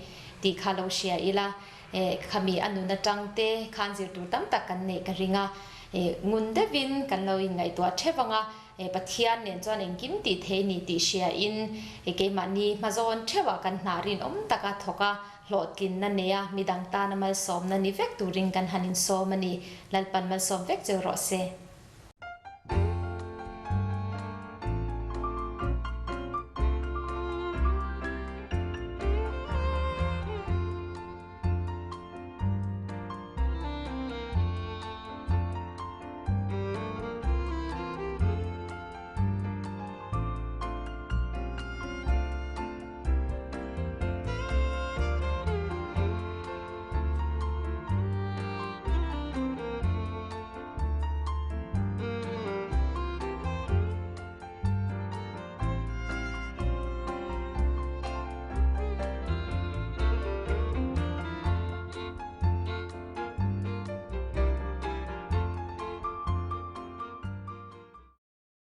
ti khalo sia ila khami anu na tangte khanjir tur tam tak kan ne ka ringa ngun de vin kan lo in ngai to thewanga pathian nen chuan engkim ti the ni ti sia in ke mani mazon thewa kan narin taka thoka hlotkin na neya midang ta na mal som na ni vek turing kan hanin somani lalpan mal som vek cheu ro se